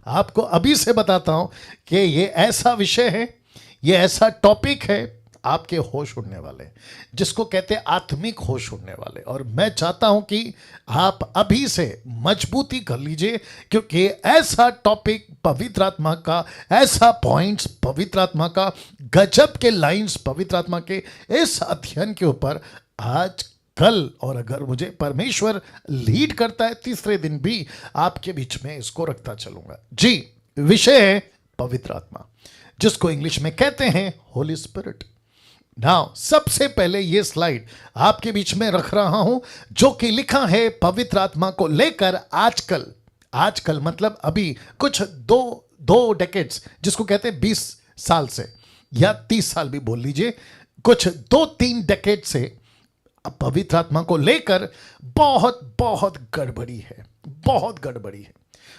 आपको अभी से बताता हूं कि ये ऐसा विषय है, ये ऐसा टॉपिक है, आपके होश उड़ने वाले, जिसको कहते हैं आत्मिक होश उड़ने वाले। और मैं चाहता हूं कि आप अभी से मजबूती कर लीजिए, क्योंकि ऐसा टॉपिक पवित्र आत्मा का, ऐसा पॉइंट्स पवित्र आत्मा का, गजब के लाइंस पवित्र आत्मा के इस अध्ययन के ऊपर आज कल, और अगर मुझे परमेश्वर लीड करता है तीसरे दिन भी आपके बीच में इसको रखता चलूंगा। जी, विषय है पवित्र आत्मा, जिसको इंग्लिश में कहते हैं होली स्पिरिट। नाउ सबसे पहले ये स्लाइड आपके बीच में रख रहा हूं, जो कि लिखा है पवित्र आत्मा को लेकर आजकल, आजकल मतलब अभी कुछ दो डेकेड्स, जिसको कहते हैं 20 साल से या 30 साल भी बोल लीजिए, कुछ 2-3 डेकेड से पवित्र आत्मा को लेकर बहुत बहुत गड़बड़ी है, बहुत गड़बड़ी है।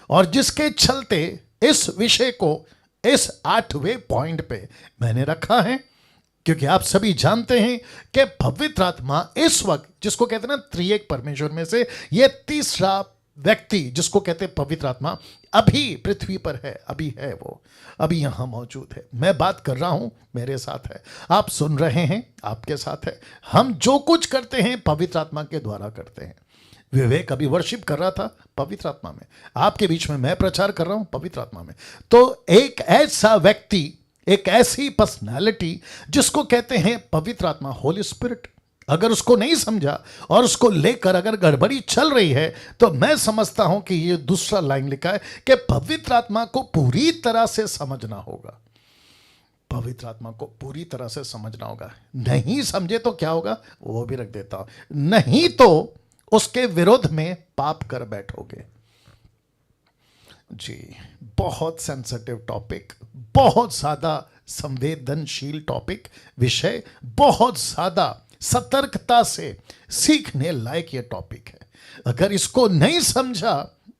और जिसके चलते इस विषय को इस 8वें पॉइंट पे मैंने रखा है, क्योंकि आप सभी जानते हैं कि पवित्र आत्मा इस वक्त, जिसको कहते हैं ना त्रिएक परमेश्वर में से ये तीसरा व्यक्ति, जिसको कहते हैं पवित्र आत्मा, अभी पृथ्वी पर है, अभी है, वो अभी यहां मौजूद है। मैं बात कर रहा हूं, मेरे साथ है, आप सुन रहे हैं, आपके साथ है। हम जो कुछ करते हैं पवित्र आत्मा के द्वारा करते हैं। विवेक अभी वर्शिप कर रहा था पवित्र आत्मा में, आपके बीच में मैं प्रचार कर रहा हूं पवित्र आत्मा में। तो एक ऐसा व्यक्ति, एक ऐसी पर्सनालिटी, जिसको कहते हैं पवित्र आत्मा, होली स्पिरिट, अगर उसको नहीं समझा और उसको लेकर अगर गड़बड़ी चल रही है, तो मैं समझता हूं कि ये दूसरा लाइन लिखा है कि पवित्र आत्मा को पूरी तरह से समझना होगा। पवित्र आत्मा को पूरी तरह से समझना होगा। नहीं समझे तो क्या होगा, वो भी रख देता हूं, नहीं तो उसके विरोध में पाप कर बैठोगे। जी, बहुत सेंसिटिव टॉपिक, बहुत ज्यादा संवेदनशील टॉपिक, विषय बहुत ज्यादा सतर्कता से सीखने लायक ये टॉपिक है। अगर इसको नहीं समझा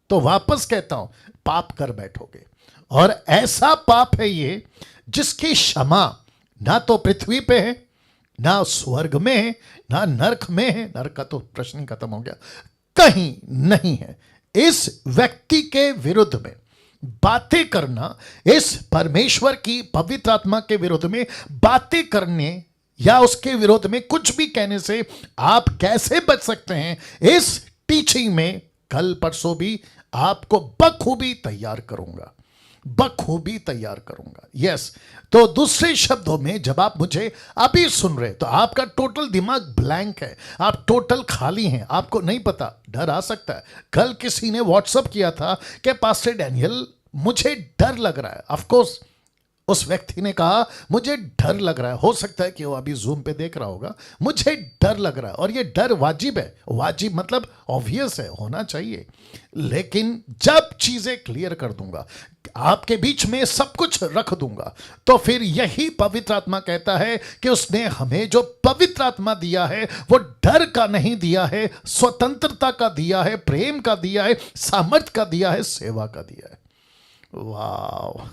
तो वापस कहता हूं, पाप कर बैठोगे। और ऐसा पाप है ये, जिसकी क्षमा ना तो पृथ्वी पे है, ना स्वर्ग में है, ना नरक में है, नरक का तो प्रश्न ही खत्म हो गया, कहीं नहीं है। इस व्यक्ति के विरुद्ध में बातें करना, इस परमेश्वर की पवित्र आत्मा के विरुद्ध में बातें करने या उसके विरोध में कुछ भी कहने से आप कैसे बच सकते हैं, इस टीचिंग में कल परसों भी आपको बखूबी तैयार करूंगा, बखूबी तैयार करूंगा। यस, तो दूसरे शब्दों में जब आप मुझे अभी सुन रहे तो आपका टोटल दिमाग ब्लैंक है, आप टोटल खाली हैं, आपको नहीं पता। डर आ सकता है, कल किसी ने व्हाट्सअप किया था कि पास्टर डैनियल मुझे डर लग रहा है। ऑफ कोर्स उस व्यक्ति ने कहा मुझे डर लग रहा है, हो सकता है कि वो अभी जूम पे देख रहा होगा, मुझे डर लग रहा है। और ये डर वाजिब है, वाजिब मतलब ऑब्वियस है, होना चाहिए। लेकिन जब चीजें क्लियर कर दूंगा, आपके बीच में सब कुछ रख दूंगा, तो फिर यही पवित्र आत्मा कहता है कि उसने हमें जो पवित्र आत्मा दिया है वो डर का नहीं दिया है, स्वतंत्रता का दिया है, प्रेम का दिया है, सामर्थ्य का दिया है, सेवा का दिया है। वाह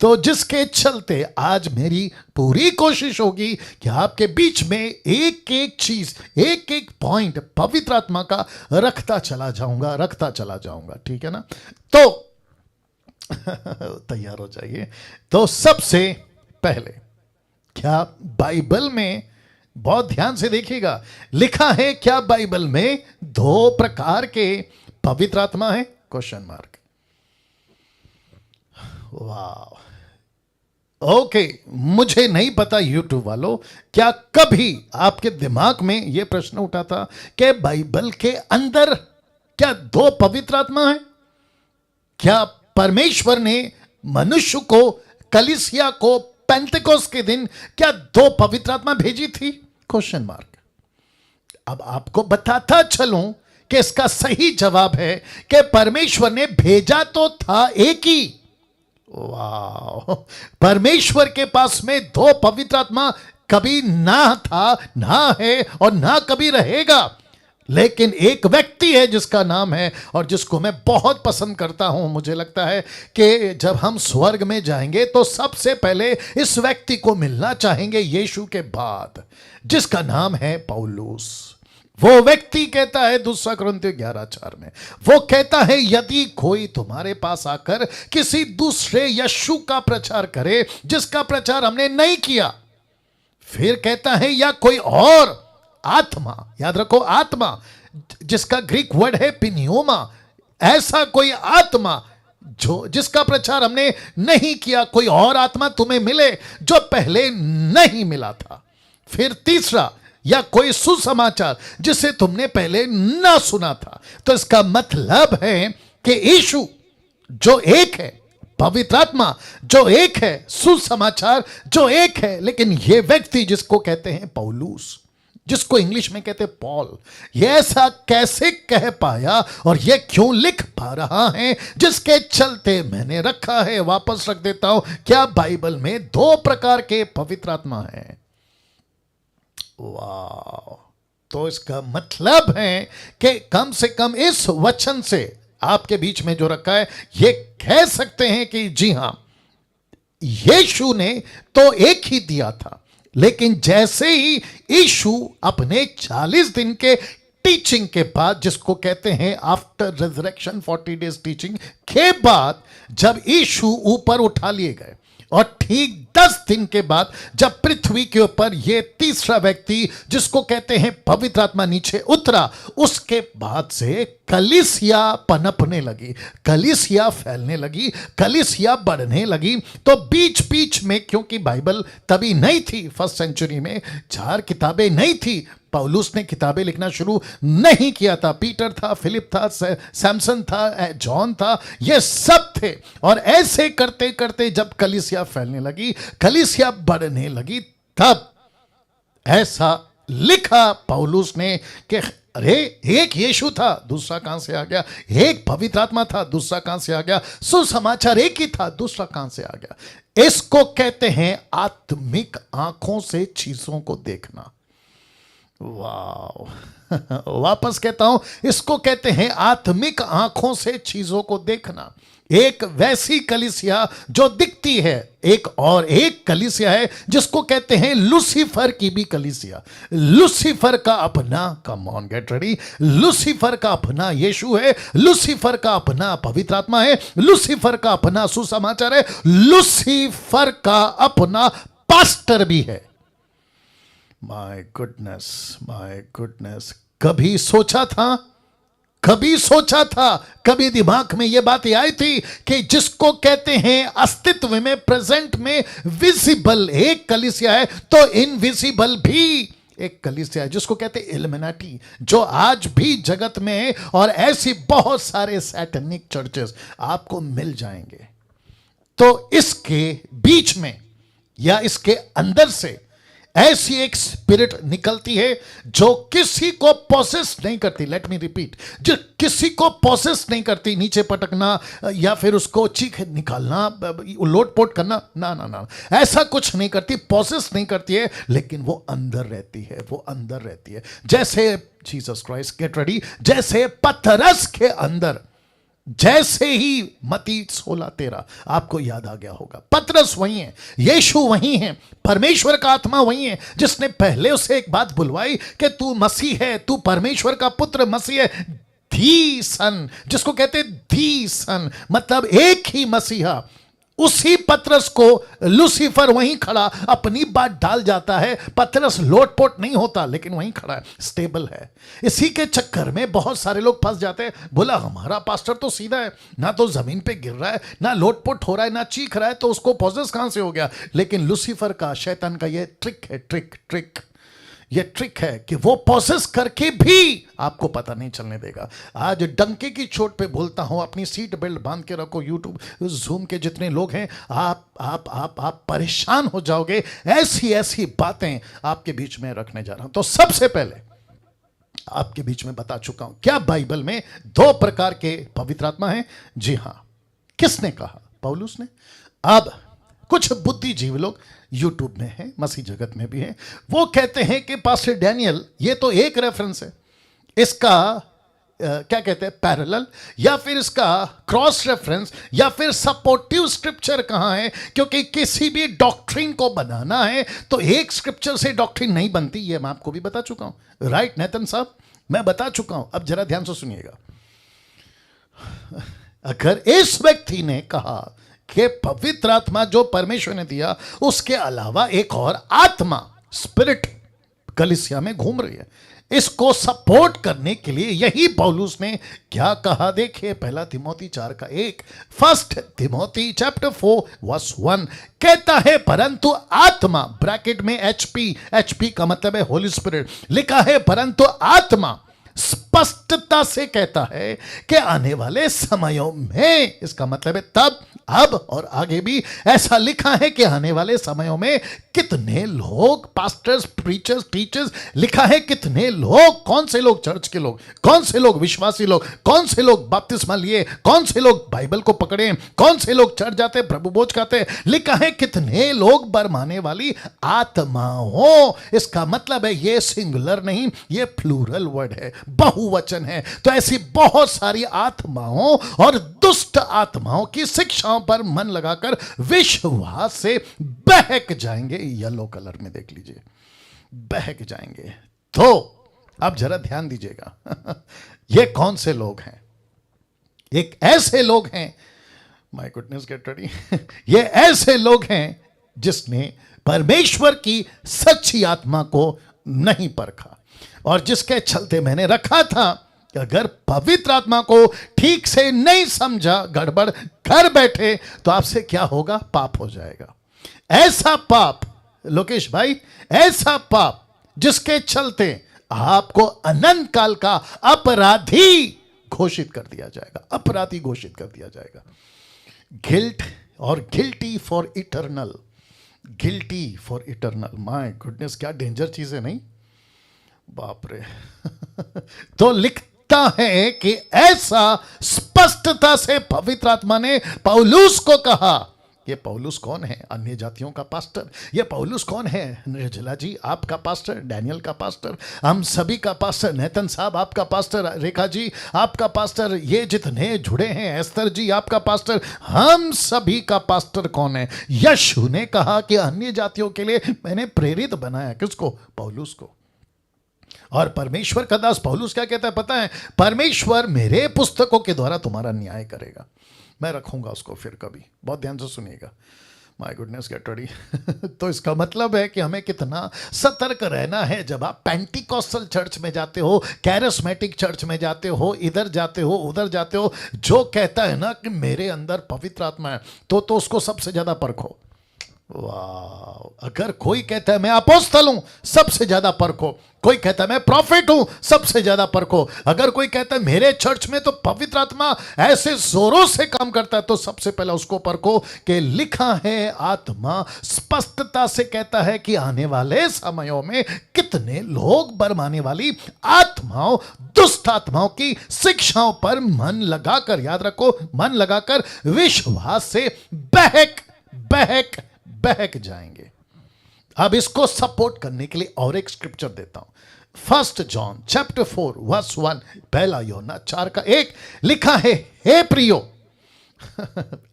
तो जिसके चलते आज मेरी पूरी कोशिश होगी कि आपके बीच में एक एक चीज, एक एक पॉइंट पवित्र आत्मा का रखता चला जाऊंगा, ठीक है ना। तो तैयार हो जाइए। तो सबसे पहले, क्या बाइबल में, बहुत ध्यान से देखिएगा, लिखा है क्या बाइबल में 2 प्रकार के पवित्र आत्मा है? Question mark. वाह, ओके, मुझे नहीं पता यूट्यूब वालों, क्या कभी आपके दिमाग में यह प्रश्न उठा था कि बाइबल के अंदर क्या 2 पवित्र आत्मा है? क्या परमेश्वर ने मनुष्य को, कलीसिया को पेंतेकोस्त के दिन क्या 2 पवित्र आत्मा भेजी थी? Question mark. अब आपको बताता चलूं कि इसका सही जवाब है कि परमेश्वर ने भेजा तो था एक ही। वाह, परमेश्वर के पास में 2 पवित्र आत्मा कभी ना था, ना है और ना कभी रहेगा। लेकिन एक व्यक्ति है जिसका नाम है, और जिसको मैं बहुत पसंद करता हूं, मुझे लगता है कि जब हम स्वर्ग में जाएंगे तो सबसे पहले इस व्यक्ति को मिलना चाहेंगे यीशु के बाद, जिसका नाम है पौलुस। वो व्यक्ति कहता है 2 कुरिन्थियों 11:4 में, वो कहता है यदि कोई तुम्हारे पास आकर किसी दूसरे यीशु का प्रचार करे जिसका प्रचार हमने नहीं किया, फिर कहता है या कोई और आत्मा, याद रखो आत्मा, जिसका ग्रीक वर्ड है पिन्योमा, ऐसा कोई आत्मा जो जिसका प्रचार हमने नहीं किया, कोई और आत्मा तुम्हें मिले जो पहले नहीं मिला था। फिर तीसरा, या कोई सुसमाचार जिसे तुमने पहले ना सुना था। तो इसका मतलब है कि यीशु जो एक है, पवित्र आत्मा जो एक है, सुसमाचार जो एक है, लेकिन यह व्यक्ति जिसको कहते हैं पौलुस, जिसको इंग्लिश में कहते पॉल, ये ऐसा कैसे कह पाया और ये क्यों लिख पा रहा है, जिसके चलते मैंने रखा है, वापस रख देता हूं, क्या बाइबल में 2 प्रकार के पवित्र आत्मा है। वाह! तो इसका मतलब है कि कम से कम इस वचन से आपके बीच में जो रखा है, ये कह सकते हैं कि जी हां, यीशु ने तो एक ही दिया था, लेकिन जैसे ही यीशु अपने 40 दिन के टीचिंग के बाद, जिसको कहते हैं आफ्टर रिजरेक्शन 40 डेज टीचिंग के बाद, जब यीशु ऊपर उठा लिए गए और ठीक 10 दिन के बाद जब पृथ्वी के ऊपर यह तीसरा व्यक्ति जिसको कहते हैं पवित्र आत्मा नीचे उतरा, उसके बाद से कलीसिया पनपने लगी, कलीसिया फैलने लगी, कलीसिया बढ़ने लगी। तो बीच बीच में, क्योंकि बाइबल तभी नहीं थी, फर्स्ट सेंचुरी में 4 किताबें नहीं थी, पौलुस ने किताबें लिखना शुरू नहीं किया था, पीटर था, फिलिप था, सैमसन था, जॉन था, ये सब थे। और ऐसे करते करते जब कलीसिया फैलने लगी, कलीसिया बढ़ने लगी, तब ऐसा लिखा पौलुस ने कि अरे एक यीशु था, दूसरा कहां से आ गया, एक पवित्र आत्मा था, दूसरा कहां से आ गया, सुसमाचार एक ही था, दूसरा कहां से आ गया। इसको कहते हैं आत्मिक आंखों से चीजों को देखना। वाह! वापस कहता हूं, इसको कहते हैं आत्मिक आंखों से चीजों को देखना। एक वैसी कलीसिया जो दिखती है, एक और एक कलीसिया है जिसको कहते हैं लूसीफर की भी कलीसिया। लूसीफर का अपना, come on get ready, Lucifer का अपना यीशु है, लूसीफर का अपना पवित्र आत्मा है, लूसीफर का अपना सुसमाचार है, लूसीफर का अपना पास्टर भी है। माय गुडनेस, माय गुडनेस, कभी सोचा था, कभी दिमाग में यह बात आई थी कि जिसको कहते हैं अस्तित्व में, प्रेजेंट में विजिबल एक कलीसिया है, तो इनविजिबल भी एक कलीसिया है जिसको कहते हैं इल्यूमिनाटी, जो आज भी जगत में है। और ऐसी बहुत सारे सैटेनिक चर्चेस आपको मिल जाएंगे। तो इसके बीच में या इसके अंदर से ऐसी एक स्पिरिट निकलती है जो किसी को पोसेस नहीं करती। लेट मी रिपीट, जो किसी को पोसेस नहीं करती, नीचे पटकना या फिर उसको चीख निकालना, लोटपोट करना, ना ना ना, ऐसा कुछ नहीं करती, पोसेस नहीं करती है, लेकिन वो अंदर रहती है, वो अंदर रहती है। जैसे जीसस क्राइस्ट, गेट रेडी, जैसे पतरस के अंदर, जैसे ही मत्ती 16:13 आपको याद आ गया होगा, पतरस वही है, यीशु वही है, परमेश्वर का आत्मा वही है जिसने पहले उसे एक बात बुलवाई कि तू मसीह है, तू परमेश्वर का पुत्र मसीह है, दी सन, जिसको कहते दी सन, मतलब एक ही मसीहा। उसी पतरस को लूसीफर वहीं खड़ा अपनी बात डाल जाता है। पतरस लोटपोट नहीं होता, लेकिन वहीं खड़ा है, स्टेबल है। इसी के चक्कर में बहुत सारे लोग फंस जाते हैं। बोला हमारा पास्टर तो सीधा है, ना तो जमीन पे गिर रहा है, ना लोटपोट हो रहा है, ना चीख रहा है, तो उसको पॉजेस कहां से हो गया। लेकिन लूसीफर का, शैतान का ये ट्रिक है, ये ट्रिक है कि वो प्रोसेस करके भी आपको पता नहीं चलने देगा। आज डंके की चोट पे बोलता हूं, अपनी सीट बेल्ट बांध के रखो। यूट्यूब, जूम के जितने लोग हैं, आप परेशान हो जाओगे। ऐसी बातें आपके बीच में रखने जा रहा हूं। तो सबसे पहले आपके बीच में बता चुका हूं, क्या बाइबल में 2 प्रकार के पवित्र आत्मा हैं? जी हां। किसने कहा? पौलुस ने। अब कुछ बुद्धिजीवी लोग यूट्यूब में हैं, मसीह जगत में भी हैं, वो कहते हैं कि पास्टर डैनियल, ये तो एक रेफरेंस है, इसका क्या कहते हैं, पैरेलल, या फिर इसका क्रॉस रेफरेंस, या फिर सपोर्टिव स्क्रिप्चर कहां है? क्योंकि किसी भी डॉक्ट्रिन को बनाना है तो एक स्क्रिप्चर से डॉक्ट्रिन नहीं बनती, ये मैं आपको भी बता चुका हूं। राइट नेतन साहब? मैं बता चुका हूं, अब जरा ध्यान से सुनिएगा। अगर इस व्यक्ति ने कहा कि पवित्र आत्मा जो परमेश्वर ने दिया उसके अलावा एक और आत्मा स्पिरिट कलीसिया में घूम रही है, इसको सपोर्ट करने के लिए यही पौलुस ने क्या कहा, देखिए पहला तिमोथी 4:1, फर्स्ट तिमोथी चैप्टर 4:1 कहता है, परंतु आत्मा, ब्रैकेट में एचपी का मतलब है होली स्पिरिट, लिखा है परंतु आत्मा स्पष्टता से कहता है कि आने वाले समयों में, इसका मतलब है तब, अब और आगे भी ऐसा लिखा है कि आने वाले समयों में कितने लोग पास्टर्स, प्रीचर्स, टीचर्स, लिखा है कितने लोग, कौन से लोग चर्च के लोग, कौन से लोग विश्वासी लोग, कौन से लोग बपतिस्मा लिए, कौन से लोग बाइबल को पकड़े, कौन से लोग चर्च जाते, प्रभु भोज खाते, लिखा है कितने लोग बरमाने वाली आत्माओं। इसका मतलब है ये सिंगुलर नहीं, ये प्लूरल वर्ड है, बहुवचन है। तो ऐसी बहुत सारी आत्माओं और दुष्ट आत्माओं की शिक्षाओं पर मन लगाकर विश्वास से बहक जाएंगे। येलो कलर में देख लीजिए, बहक जाएंगे। तो अब जरा ध्यान दीजिएगा, ये कौन से लोग हैं? एक ऐसे लोग हैं, माय गुडनेस गेट रेडी, ये ऐसे लोग हैं जिसने परमेश्वर की सच्ची आत्मा को नहीं परखा, और जिसके चलते मैंने रखा था कि अगर पवित्र आत्मा को ठीक से नहीं समझा, गड़बड़ कर बैठे, तो आपसे क्या होगा? पाप हो जाएगा। ऐसा पाप, लोकेश भाई, ऐसा पाप जिसके चलते आपको अनंत काल का अपराधी घोषित कर दिया जाएगा, अपराधी घोषित कर दिया जाएगा। गिल्ट और guilty for eternal, guilty for eternal, my goodness, क्या डेंजर चीज है, नहीं? बाप रे। तो लिखता है कि ऐसा स्पष्टता से पवित्र आत्मा ने पौलुस को कहा। ये पौलुस कौन है? अन्य जातियों का पास्टर। ये पौलुस कौन है? निर्जला जी आपका पास्टर, डैनियल का पास्टर, हम सभी का पास्टर, नेतन साहब आपका पास्टर, रेखा जी आपका पास्टर, ये जितने जुड़े हैं, एस्तर जी आपका पास्टर, हम सभी का पास्टर कौन है? यीशु ने कहा कि अन्य जातियों के लिए मैंने प्रेरित बनाया। किसको? पौलुस को। और परमेश्वर का दास पौलुस क्या कहता है पता है? परमेश्वर मेरे पुस्तकों के द्वारा तुम्हारा न्याय करेगा, मैं रखूंगा उसको फिर कभी। बहुत ध्यान से सुनिएगा, माय गुडनेस गेट रेडी। तो इसका मतलब है कि हमें कितना सतर्क रहना है जब आप पेंटिकॉस्टल चर्च में जाते हो, कैरिस्मेटिक चर्च में जाते हो, इधर जाते हो, उधर जाते हो। जो कहता है ना कि मेरे अंदर पवित्र आत्मा है, तो उसको सबसे ज्यादा परखो। वाह! अगर कोई कहता है मैं अपोस्तल हूं, सबसे ज्यादा परखो। कोई कहता है मैं प्रॉफिट हूं, सबसे ज्यादा परखो। अगर कोई कहता है मेरे चर्च में तो पवित्र आत्मा ऐसे जोरों से काम करता है, तो सबसे पहले उसको परखो कि लिखा है, आत्मा स्पष्टता से कहता है कि आने वाले समयों में कितने लोग बरमाने वाली आत्माओं, दुष्ट आत्माओं की शिक्षाओं पर मन लगाकर, याद रखो, मन लगाकर विश्वास से बहक जाएंगे। अब इसको सपोर्ट करने के लिए और एक स्क्रिप्चर देता हूं, 1 जॉन चैप्टर 4:1, पहला यूहन्ना 4:1, लिखा है, हे प्रियो,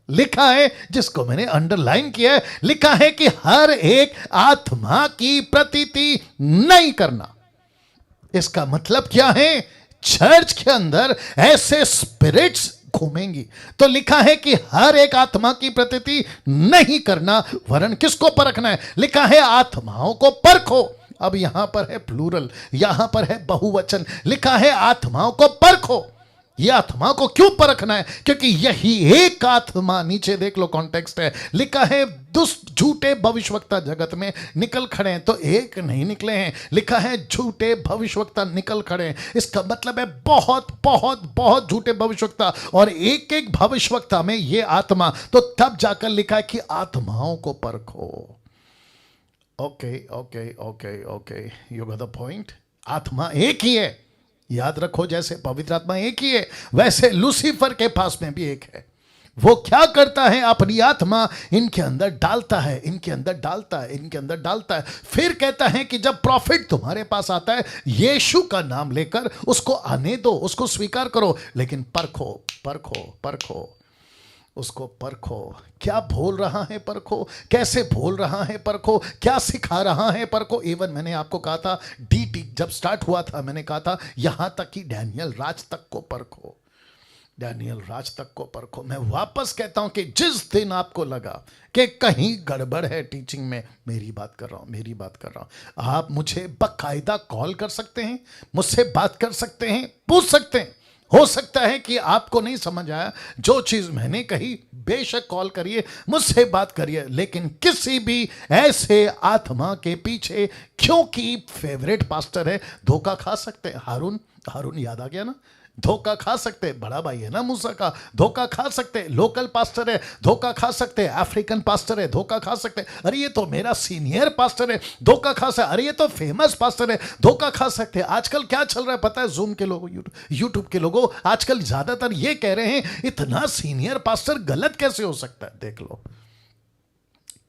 लिखा है, जिसको मैंने अंडरलाइन किया है, लिखा है कि हर एक आत्मा की प्रतीति नहीं करना। इसका मतलब क्या है? चर्च के अंदर ऐसे स्पिरिट्स घूमेंगी, तो लिखा है कि हर एक आत्मा की प्रतीति नहीं करना, वरन किसको परखना है? लिखा है आत्माओं को परखो। अब यहां पर है प्लूरल, यहां पर है बहुवचन, लिखा है आत्माओं को परखो। यह आत्मा को क्यों परखना है? क्योंकि यही एक आत्मा, नीचे देख लो कॉन्टेक्स्ट है, लिखा है दुष्ट झूठे भविष्यवक्ता जगत में निकल खड़े हैं, तो एक नहीं निकले हैं, लिखा है झूठे भविष्यवक्ता निकल खड़े हैं। इसका मतलब है बहुत बहुत बहुत झूठे भविष्यवक्ता, और एक एक भविष्यवक्ता में ये आत्मा, तो तब जाकर लिखा है कि आत्माओं को परखो। Okay okay okay okay, you got the point. आत्मा एक ही है, याद रखो, जैसे पवित्र आत्मा एक ही है, वैसे लूसीफर के पास में भी एक है। वो क्या करता है? अपनी आत्मा इनके अंदर डालता है, इनके अंदर डालता है, इनके अंदर डालता है। फिर कहता है कि जब प्रॉफिट तुम्हारे पास आता है, यीशु का नाम लेकर उसको आने दो, उसको स्वीकार करो, लेकिन परखो परखो परखो, उसको परखो। क्या बोल रहा है परखो, कैसे बोल रहा है परखो, क्या सिखा रहा है परखो। इवन मैंने आपको कहा था, डीटी जब स्टार्ट हुआ था मैंने कहा था यहां तक कि डैनियल राज तक को परखो, डैनियल राज तक को परखो। मैं वापस कहता हूं कि जिस दिन आपको लगा कि कहीं गड़बड़ है टीचिंग में, मेरी बात कर रहा हूं, आप मुझे बाकायदा कॉल कर सकते हैं, मुझसे बात कर सकते हैं, पूछ सकते हैं। हो सकता है कि आपको नहीं समझ आया जो चीज मैंने कही, बेशक कॉल करिए, मुझसे बात करिए, लेकिन किसी भी ऐसे आत्मा के पीछे, क्योंकि फेवरेट पास्टर है, धोखा खा सकते हैं। हारून याद आ गया ना, धोखा खा सकते हैं। बड़ा भाई है ना मूसा का, धोखा खा सकते हैं। लोकल पास्टर है, धोखा खा सकते हैं। अफ्रीकन पास्टर है, धोखा खा सकते हैं। अरे ये तो मेरा सीनियर पास्टर है, धोखा खा सकते। अरे ये तो फेमस पास्टर है, धोखा खा सकते हैं। आजकल क्या चल रहा है पता है? जूम के लोगों, यूट्यूब के लोगों आजकल ज्यादातर ये कह रहे हैं इतना सीनियर पास्टर गलत कैसे हो सकता है। देख लो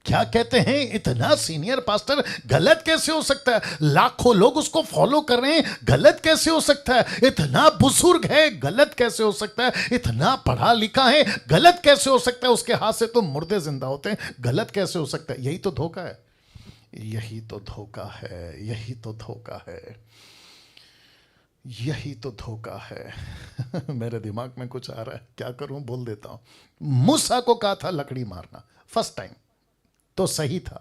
क्या कहते हैं, इतना सीनियर पास्टर गलत कैसे हो सकता है? लाखों लोग उसको फॉलो कर रहे हैं, गलत कैसे हो सकता है? इतना बुजुर्ग है, गलत कैसे हो सकता है? इतना पढ़ा लिखा है, गलत कैसे हो सकता है? उसके हाथ से तो मुर्दे जिंदा होते हैं, गलत कैसे हो सकता है? यही तो धोखा है, यही तो धोखा है, यही तो धोखा है, यही तो धोखा है। मेरे दिमाग में कुछ आ रहा है, क्या करूं, बोल देता हूं। मूसा को कहा था लकड़ी मारना, फर्स्ट टाइम तो सही था,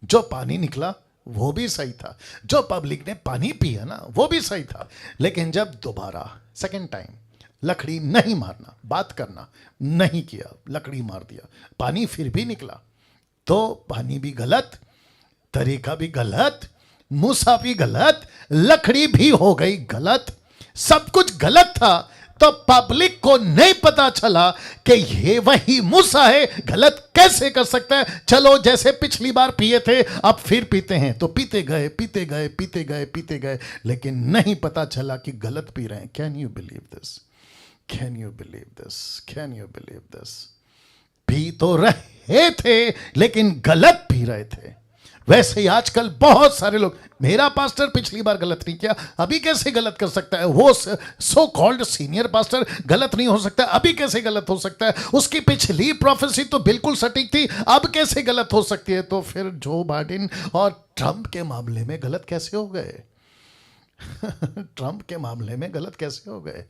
जो पानी निकला वो भी सही था, जो पब्लिक ने पानी पिया ना वो भी सही था। लेकिन जब दोबारा सेकंड टाइम लकड़ी नहीं मारना, बात करना नहीं किया, लकड़ी मार दिया, पानी फिर भी निकला, तो पानी भी गलत, तरीका भी गलत, मूसा भी गलत, लकड़ी भी हो गई गलत, सब कुछ गलत था। तो पब्लिक को नहीं पता चला कि ये वही मूसा है, गलत कैसे कर सकता है? चलो जैसे पिछली बार पिए थे अब फिर पीते हैं, तो पीते गए पीते गए पीते गए पीते गए, लेकिन नहीं पता चला कि गलत पी रहे हैं। Can you believe this? Can you believe this? Can you believe this? P तो रहे थे लेकिन गलत पी रहे थे। वैसे ही आजकल बहुत सारे लोग, मेरा पास्टर पिछली बार गलत नहीं किया, अभी कैसे गलत कर सकता है? वो सो कॉल्ड सीनियर पास्टर गलत नहीं हो सकता, अभी कैसे गलत हो सकता है? उसकी पिछली प्रोफेसी तो बिल्कुल सटीक थी, अब कैसे गलत हो सकती है? तो फिर जो बाइडेन और ट्रंप के मामले में गलत कैसे हो गए? ट्रंप के मामले में गलत कैसे हो गए?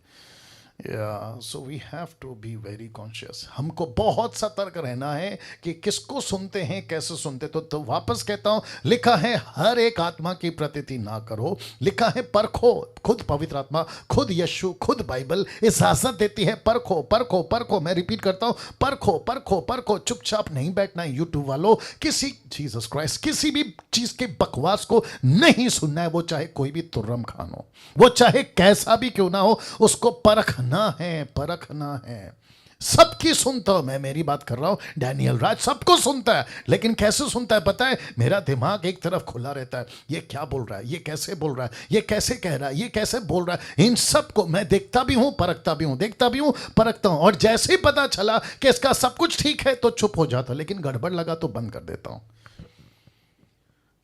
So we have to be very conscious. हमको बहुत सतर्क रहना है कि किसको सुनते हैं, कैसे सुनते। तो वापस कहता हूं, लिखा है हर एक आत्मा की प्रतीति ना करो, लिखा है परखो। खुद पवित्र आत्मा, खुद यीशु, खुद बाइबल इजाजत देती है, परखो परखो परखो। मैं रिपीट करता हूं, परखो परखो परखो। चुपचाप नहीं बैठना है यूट्यूब वालों, किसी जीसस क्राइस्ट किसी भी चीज के बकवास को नहीं सुनना है। वो चाहे कोई भी तुर्रम खान हो, वो चाहे कैसा भी क्यों ना हो, उसको परखना है, परखना है। सबकी सुनता हूं मैं, मेरी बात कर रहा हूं, डैनियल राज सबको सुनता है, लेकिन कैसे सुनता है पता है? मेरा दिमाग एक तरफ खुला रहता है, ये क्या बोल रहा है, ये कैसे बोल रहा है, ये कैसे कह रहा है, ये कैसे बोल रहा है, इन सबको मैं देखता भी हूं, परखता भी हूं, देखता भी हूं, परखता हूं। और जैसे ही पता चला कि इसका सब कुछ ठीक है तो चुप हो जाता, लेकिन गड़बड़ लगा तो बंद कर देता हूं।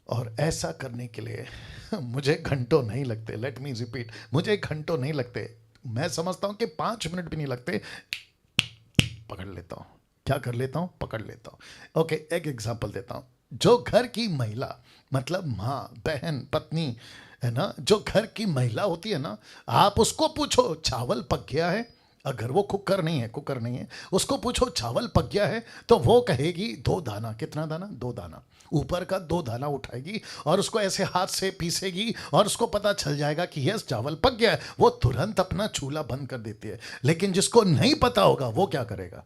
और ऐसा करने के लिए मुझे घंटों नहीं लगते। लेट मी रिपीट, मुझे घंटों नहीं लगते। मैं समझता हूं कि 5 मिनट भी नहीं लगते, पकड़ लेता हूं। क्या कर लेता हूं? पकड़ लेता हूं। ओके, एक एग्जांपल देता हूं। जो घर की महिला, मतलब माँ, बहन, पत्नी है ना, जो घर की महिला होती है ना, आप उसको पूछो चावल पक गया है, अगर वो कुकर नहीं है, उसको पूछो चावल पक गया है, तो वो कहेगी 2 दाना। कितना दाना? 2 दाना। ऊपर का 2 दाना उठाएगी और उसको ऐसे हाथ से पीसेगी और उसको पता चल जाएगा कि यस चावल पक गया है। वो तुरंत अपना चूल्हा बंद कर देती है। लेकिन जिसको नहीं पता होगा वो क्या करेगा?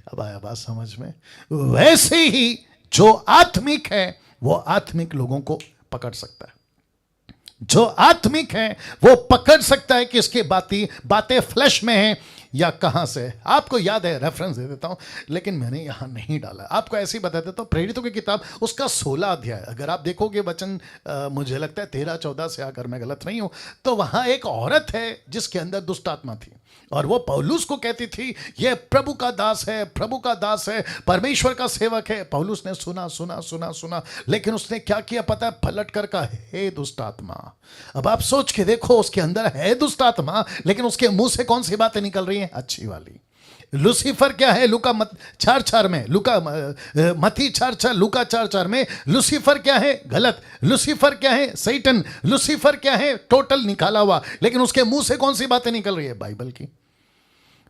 अब आया बात समझ में? वैसे ही जो आत्मिक है वो आत्मिक लोगों को पकड़ सकता है। जो आत्मिक है वो पकड़ सकता है कि इसकी बातें फ्लैश में हैं या कहां से। आपको याद है, रेफरेंस दे देता हूं, लेकिन मैंने यहां नहीं डाला, आपको ऐसे ही बता देता हूं। प्रेरितों की किताब उसका 16 अध्याय, अगर आप देखोगे वचन, मुझे लगता है 13-14 से, अगर मैं गलत नहीं हूं, तो वहां एक औरत है जिसके अंदर दुष्ट आत्मा थी, और वो पौलुस को कहती थी ये प्रभु का दास है, प्रभु का दास है, परमेश्वर का सेवक है। पौलुस ने सुना सुना सुना सुना, लेकिन उसने क्या किया पता है? पलट कर कहा, हे दुष्ट आत्मा। अब आप सोच के देखो, उसके अंदर है दुष्ट आत्मा, लेकिन उसके मुंह से कौन सी बातें निकल रही हैं? अच्छी वाली। लूसीफर क्या है? लूका मत 4:4 में, मत्ती 4:4, लूका 4:4 में लूसीफर क्या है? गलत। लूसीफर क्या है? सैटन। लूसीफर क्या है? टोटल निकाला हुआ। लेकिन उसके मुंह से कौन सी बातें निकल रही है? बाइबल की।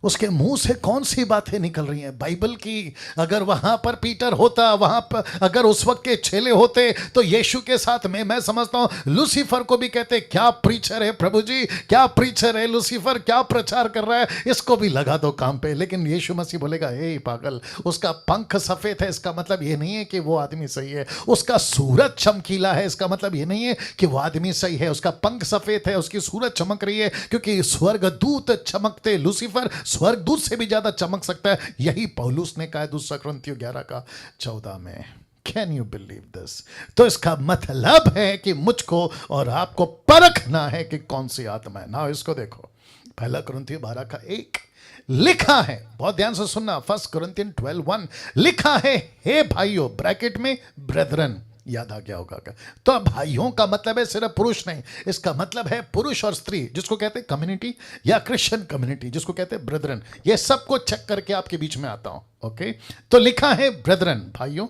उसके मुंह से कौन सी बातें निकल रही हैं? बाइबल की। अगर वहां पर पीटर होता, वहां पर अगर उस वक्त के चेले होते, तो यीशु के साथ में मैं समझता हूं लूसीफर को भी कहते, क्या प्रीचर है प्रभु जी, क्या प्रीचर है लूसीफर, क्या प्रचार कर रहा है, इसको भी लगा दो काम पे। लेकिन यीशु मसीह बोलेगा, हे पागल, उसका पंख सफेद है, इसका मतलब ये नहीं है कि वो आदमी सही है। उसका सूरज चमकीला है, इसका मतलब ये नहीं है कि वो आदमी सही है। उसका पंख सफेद है, उसकी सूरज चमक रही है, क्योंकि स्वर्गदूत चमकते, लूसीफर स्वर्गदूत से भी ज्यादा चमक सकता है। यही पौलुस ने कहा दूसरा कुरिन्थियों 11:14 में। Can you believe this? तो इसका मतलब है कि मुझको और आपको परखना है कि कौन सी आत्मा है ना। इसको देखो, 1 कुरिन्थियों 12:1 लिखा है, बहुत ध्यान से सुनना, 1 कुरिन्थियन 12:1 लिखा है, हे भाइयों, ब्रैकेट में ब्रेदरन, याद आ गया होगा। तो अब भाइयों का मतलब है सिर्फ पुरुष नहीं, इसका मतलब है पुरुष और स्त्री, जिसको कहते हैं कम्युनिटी, या क्रिश्चियन कम्युनिटी जिसको कहते हैं ब्रदरन। ये सबको चेक करके आपके बीच में आता हूं। ओके, तो लिखा है ब्रदरन, भाइयों,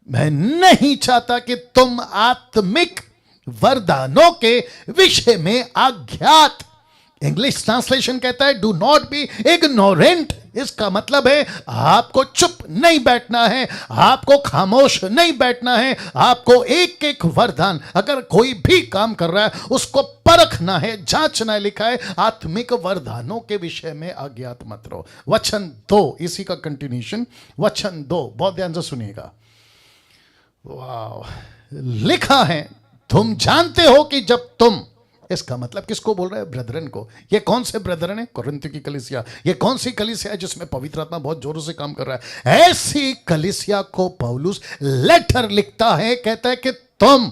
मैं नहीं चाहता कि तुम आत्मिक वरदानों के विषय में अज्ञात, इंग्लिश ट्रांसलेशन कहता है डू नॉट बी इग्नोरेंट। इसका मतलब है आपको चुप नहीं बैठना है, आपको खामोश नहीं बैठना है, आपको एक एक वरदान, अगर कोई भी काम कर रहा है उसको परखना है, जांचना है। लिखा है आत्मिक वरदानों के विषय में अज्ञात मत रहो। वचन 2, इसी का कंटिन्यूशन, वचन 2, बहुत ध्यान से सुनिएगा। वाह, लिखा है तुम जानते हो कि जब तुम, इसका मतलब किसको बोल रहा है? ब्रदरन को। ये कौन से ब्रदरन है? कुरिन्थियों की कलीसिया। ये कौन सी कलीसिया है जिसमें पवित्र आत्मा बहुत जोरों से काम कर रहा है? ऐसी कलीसिया को पौलुस लेटर लिखता है, कहता है कि तुम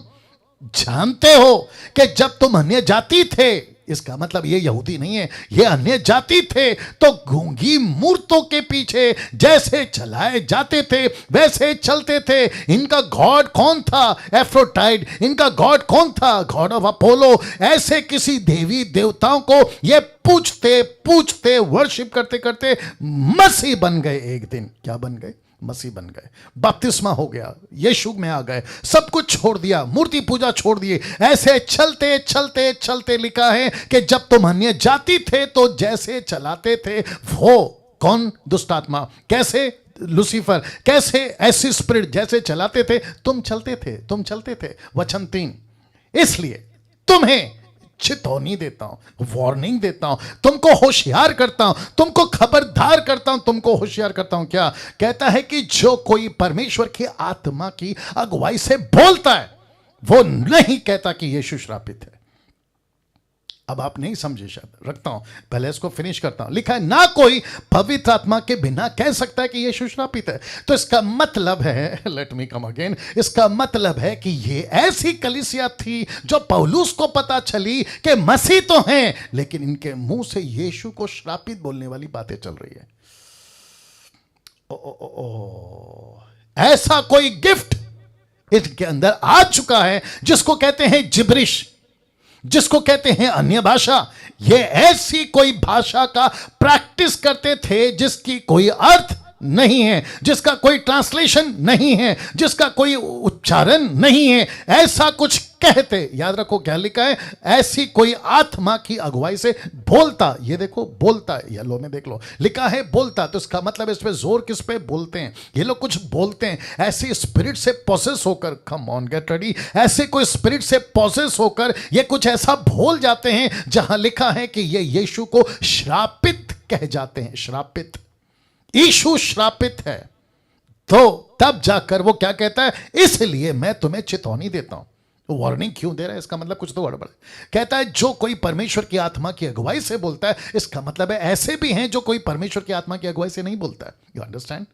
जानते हो कि जब तुम अन्य जाति थे, इसका मतलब ये यहूदी नहीं है, ये अन्य जाति थे, तो गूंगी मूर्तों के पीछे जैसे चलाए जाते थे वैसे चलते थे। इनका गॉड कौन था? एफ्रोडाइट। इनका गॉड कौन था? God of Apollo. ऐसे किसी देवी देवताओं को ये पूछते पूछते वर्शिप करते करते मसीह बन गए। एक दिन क्या बन गए? मसीह बन गए। बपतिस्मा हो गया, यीशु में आ गए, सब कुछ छोड़ दिया, मूर्ति पूजा छोड़ दिए, ऐसे चलते चलते चलते लिखा है कि जब तुम अन्य जाति थे तो जैसे चलाते थे वो कौन? दुष्ट आत्मा। कैसे? लूसीफर। कैसे? ऐसी स्पिरिट जैसे चलाते थे तुम चलते थे, तुम चलते थे। वचन 3, इसलिए तुम्हें चेतावनी देता हूं, वार्निंग देता हूं, तुमको होशियार करता हूं, तुमको खबरदार करता हूं, तुमको होशियार करता हूं। क्या कहता है? कि जो कोई परमेश्वर की आत्मा की अगुवाई से बोलता है वो नहीं कहता कि यीशु श्रापित है। अब आप नहीं समझे शायद, रखता हूं, पहले इसको फिनिश करता हूं। लिखा है ना कोई पवित्र आत्मा के बिना कह सकता है कि यीशु श्रापित है। तो इसका मतलब है, लेट मी कम अगेन, इसका मतलब है कि ये ऐसी कलीसिया थी जो पौलुस को पता चली कि मसीह तो हैं, लेकिन इनके मुंह से यीशु को श्रापित बोलने वाली बातें चल रही है। ऐसा कोई गिफ्ट इनके अंदर आ चुका है जिसको कहते हैं जिब्रिश, जिसको कहते हैं अन्य भाषा। ये ऐसी कोई भाषा का प्रैक्टिस करते थे जिसकी कोई अर्थ नहीं है, जिसका कोई ट्रांसलेशन नहीं है, जिसका कोई उच्चारण नहीं है, ऐसा कुछ कहते। याद रखो क्या लिखा है? ऐसी कोई आत्मा की अगुवाई से बोलता। ये देखो बोलता है, येलो में देख लो, लिखा है बोलता। तो इसका मतलब इस पे जोर किस पे? बोलते हैं। ये लोग कुछ बोलते हैं, ऐसी स्पिरिट से पोसेस होकर, कम ऑन गेट रेडी, ऐसे कोई स्पिरिट से पोसेस होकर ये कुछ ऐसा बोल जाते हैं जहां लिखा है कि ये यीशु को श्रापित कह जाते हैं। श्रापित, यीशु श्रापित है। तो तब जाकर वो क्या कहता है? इसलिए मैं तुम्हें चेतावनी देता हूं। वार्निंग क्यों दे रहा है? इसका मतलब कुछ तो गड़बड़ है। कहता है जो कोई परमेश्वर की आत्मा की अगुवाई से बोलता है, इसका मतलब है ऐसे भी हैं जो कोई परमेश्वर की आत्मा की अगुवाई से नहीं बोलता है। You understand?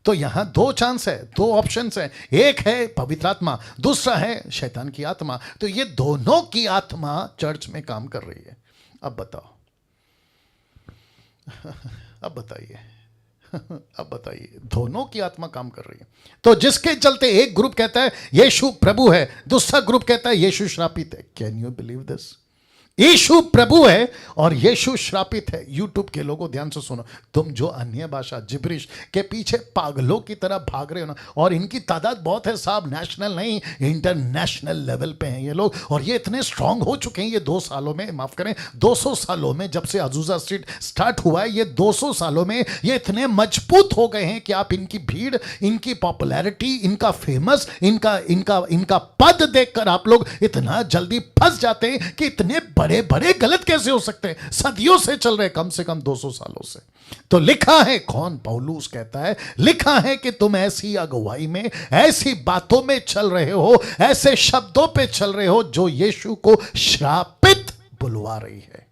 तो यहां दो चांस है, दो ऑप्शंस है। एक है पवित्र आत्मा, दूसरा है शैतान की आत्मा। तो ये दोनों की आत्मा चर्च में काम कर रही है। अब बताओ, अब बताइए, अब बताइए, दोनों की आत्मा काम कर रही है। तो जिसके चलते एक ग्रुप कहता है यीशु प्रभु है, दूसरा ग्रुप कहता है यीशु श्रापित है। Can you believe this? Yeshu प्रभु है और यीशु श्रापित है। यूट्यूब के लोगों ध्यान से सुनो, तुम जो अन्य भाषा जिब्रिश के पीछे पागलों की तरह भाग रहे हो ना, और इनकी तादाद बहुत है साहब, नेशनल नहीं इंटरनेशनल लेवल पे हैं ये लोग, और ये इतने स्ट्रांग हो चुके हैं ये 2 सालों में, माफ करें 200 सालों में, जब से अजूजा स्ट्रीट स्टार्ट हुआ है, ये 200 सालों में ये इतने मजबूत हो गए हैं कि आप इनकी भीड़, इनकी पॉपुलैरिटी, इनका फेमस, इनका इनका इनका पद देखकर आप लोग इतना जल्दी फंस जाते हैं कि इतने बड़े बड़े गलत कैसे हो सकते हैं। सदियों से चल रहे, कम से कम 200 सालों से। तो लिखा है, कौन, पौलुस कहता है, लिखा है कि तुम ऐसी अगुवाई में, ऐसी बातों में चल रहे हो, ऐसे शब्दों पे चल रहे हो जो यीशु को श्रापित बुलवा रही है।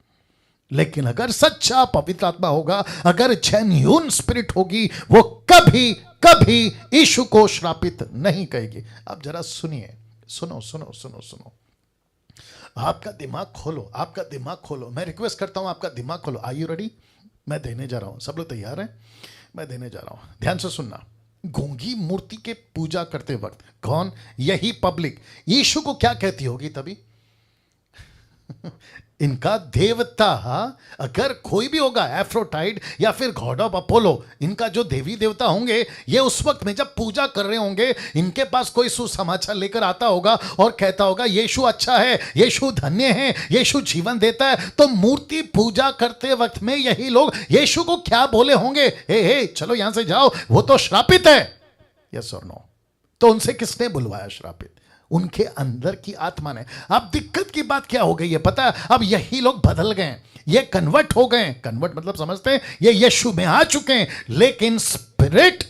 लेकिन अगर सच्चा पवित्र आत्मा होगा, अगर जेन्युइन स्पिरिट होगी, वो कभी कभी यीशु को श्रापित नहीं कहेगी। अब जरा सुनिए, सुनो सुनो सुनो सुनो, आपका दिमाग खोलो, आपका दिमाग खोलो, मैं रिक्वेस्ट करता हूं आपका दिमाग खोलो। Are you ready? मैं देने जा रहा हूं, सब लोग तैयार हैं? मैं देने जा रहा हूं, ध्यान से सुनना। गूंगी मूर्ति के पूजा करते वक्त कौन, यही पब्लिक यीशु को क्या कहती होगी तभी? इनका देवता, अगर कोई भी होगा, एफ्रोटाइट या फिर गॉड ऑफ अपोलो, इनका जो देवी देवता होंगे, ये उस वक्त में जब पूजा कर रहे होंगे, इनके पास कोई सुसमाचार लेकर आता होगा और कहता होगा यीशु अच्छा है, यीशु धन्य है, यीशु जीवन देता है। तो मूर्ति पूजा करते वक्त में यही लोग यीशु को क्या बोले होंगे? हे चलो यहां से जाओ, वो तो श्रापित है। यस और नो? तो उनसे किसने बुलवाया श्रापित? उनके अंदर की आत्मा ने। अब दिक्कत की बात क्या हो गई है पता है? अब यही लोग बदल गए, ये कन्वर्ट हो गए। कन्वर्ट मतलब समझते हैं, ये यीशु में आ चुके हैं, लेकिन स्पिरिट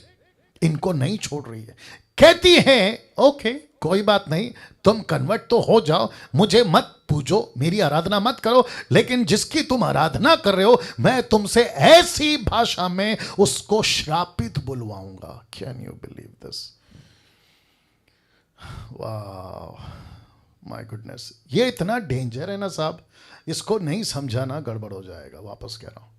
इनको नहीं छोड़ रही है। कहती है ओके कोई बात नहीं, तुम कन्वर्ट तो हो जाओ, मुझे मत पूजो, मेरी आराधना मत करो, लेकिन जिसकी तुम आराधना कर रहे हो, मैं तुमसे ऐसी भाषा में उसको श्रापित बुलवाऊंगा। Can you believe this? वाह, माय गुडनेस, ये इतना डेंजर है ना साहब, इसको नहीं समझाना गड़बड़ हो जाएगा। वापस कह रहा हूं,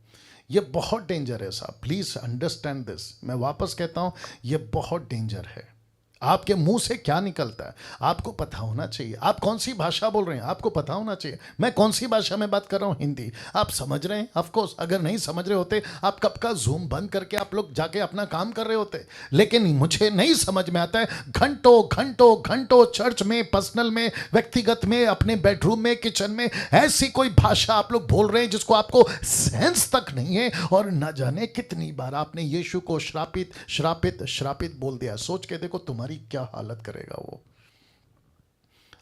ये बहुत डेंजर है साहब, प्लीज अंडरस्टैंड दिस। मैं वापस कहता हूं, ये बहुत डेंजर है। आपके मुंह से क्या निकलता है आपको पता होना चाहिए। आप कौन सी भाषा बोल रहे हैं आपको पता होना चाहिए। मैं कौन सी भाषा में बात कर रहा हूं? हिंदी। आप समझ रहे हैं? ऑफ कोर्स, अगर नहीं समझ रहे होते आप कब का जूम बंद करके आप लोग जाके अपना काम कर रहे होते। लेकिन मुझे नहीं समझ में आता है, घंटों घंटों घंटों चर्च में, पर्सनल में, व्यक्तिगत में, अपने बेडरूम में, किचन में, ऐसी कोई भाषा आप लोग बोल रहे हैं जिसको आपको सेंस तक नहीं है। और न जाने कितनी बार आपने यीशु को श्रापित श्रापित श्रापित बोल दिया। सोच के देखो तुम्हारी क्या हालत करेगा वो।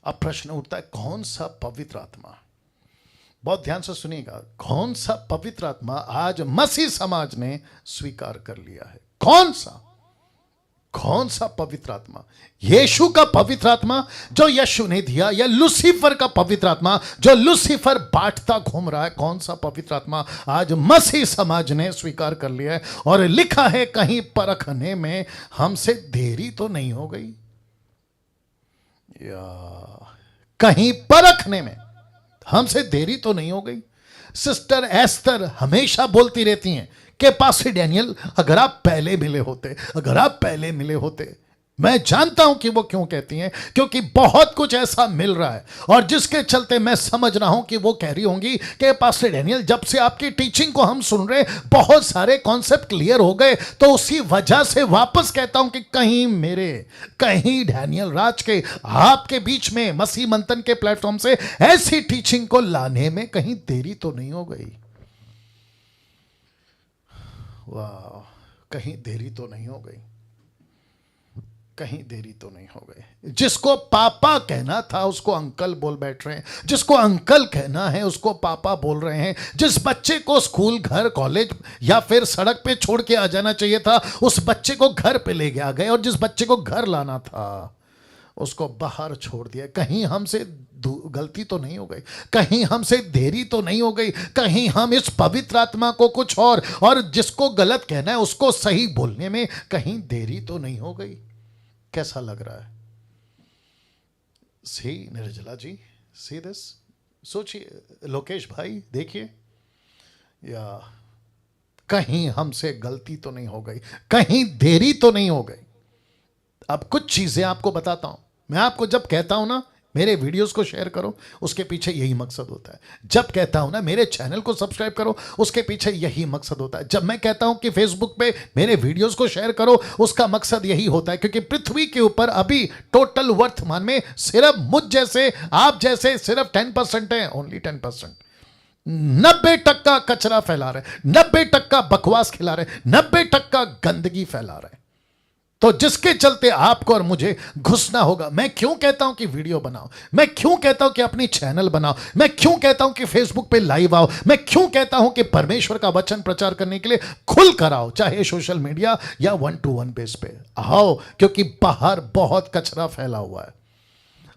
अब प्रश्न उठता है, कौन सा पवित्र आत्मा, बहुत ध्यान से सुनिएगा, कौन सा पवित्र आत्मा आज मसीह समाज ने स्वीकार कर लिया है? कौन सा पवित्र आत्मा? यीशु का पवित्र आत्मा जो यीशु ने दिया, या लूसीफर का पवित्र आत्मा जो लूसीफर बांटता घूम रहा है? कौन सा पवित्र आत्मा आज मसीह समाज ने स्वीकार कर लिया है? और लिखा है, कहीं परखने में हमसे देरी तो नहीं हो गई? या कहीं परखने में हमसे देरी तो नहीं हो गई? सिस्टर एस्तर हमेशा बोलती रहती हैं कि पास्टर डैनियल, अगर आप पहले मिले होते, अगर आप पहले मिले होते। मैं जानता हूं कि वो क्यों कहती हैं, क्योंकि बहुत कुछ ऐसा मिल रहा है और जिसके चलते मैं समझ रहा हूं कि वो कह रही होंगी कि पास्टर डैनियल, जब से आपकी टीचिंग को हम सुन रहे, बहुत सारे कॉन्सेप्ट क्लियर हो गए। तो उसी वजह से वापस कहता हूं कि कहीं डैनियल राज के आपके बीच में मसीह मंथन के प्लेटफॉर्म से ऐसी टीचिंग को लाने में कहीं देरी तो नहीं हो गई? वाह, कहीं देरी तो नहीं हो गई, कहीं देरी तो नहीं हो गई। जिसको पापा कहना था उसको अंकल बोल बैठ रहे हैं, जिसको अंकल कहना है उसको पापा बोल रहे हैं। जिस बच्चे को स्कूल, घर, कॉलेज या फिर सड़क पे छोड़ के आ जाना चाहिए था, उस बच्चे को घर पे ले आ गए, और जिस बच्चे को घर लाना था उसको बाहर छोड़ दिया। कहीं हमसे गलती तो नहीं हो गई, कहीं हमसे देरी तो नहीं हो गई, कहीं हम इस पवित्र आत्मा को कुछ और जिसको गलत कहना है उसको सही बोलने में कहीं देरी तो नहीं हो गई? कैसा लग रहा है? सी निर्जला जी, सी दिस, सोचिए। लोकेश भाई देखिए, या कहीं हमसे गलती तो नहीं हो गई, कहीं देरी तो नहीं हो गई। अब कुछ चीजें आपको बताता हूं। मैं आपको जब कहता हूं ना मेरे वीडियोस को शेयर करो, उसके पीछे यही मकसद होता है। जब कहता हूं ना मेरे चैनल को सब्सक्राइब करो, उसके पीछे यही मकसद होता है। जब मैं कहता हूं कि फेसबुक पे मेरे वीडियोस को शेयर करो, उसका मकसद यही होता है, क्योंकि पृथ्वी के ऊपर अभी टोटल वर्तमान में सिर्फ मुझ जैसे, आप जैसे सिर्फ 10% है, ओनली 10%। 90% कचरा फैला रहे, 90% बकवास खिला रहे, 90% गंदगी फैला रहे। तो जिसके चलते आपको और मुझे घुसना होगा। मैं क्यों कहता हूं कि वीडियो बनाओ, मैं क्यों कहता हूं कि अपनी चैनल बनाओ, मैं क्यों कहता हूं कि फेसबुक पे लाइव आओ, मैं क्यों कहता हूं कि परमेश्वर का वचन प्रचार करने के लिए खुल कर आओ, चाहे सोशल मीडिया या 1-to-1 बेस पे आओ, क्योंकि बाहर बहुत कचरा फैला हुआ है।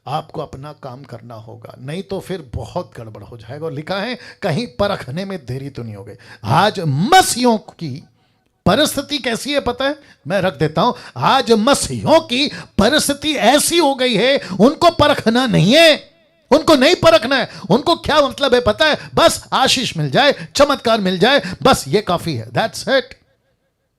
आपको अपना काम करना होगा, नहीं तो फिर बहुत गड़बड़ हो जाएगा। और लिखा है कहीं परखने में देरी तो नहीं हो गई। आज मसीहों की परिस्थिति कैसी है पता है, मैं रख देता हूं। आज मसीहों की परिस्थिति ऐसी हो गई है, उनको परखना नहीं है, उनको नहीं परखना है। उनको क्या मतलब है पता है, बस आशीष मिल जाए, चमत्कार मिल जाए, बस ये काफी है, दैट्स इट।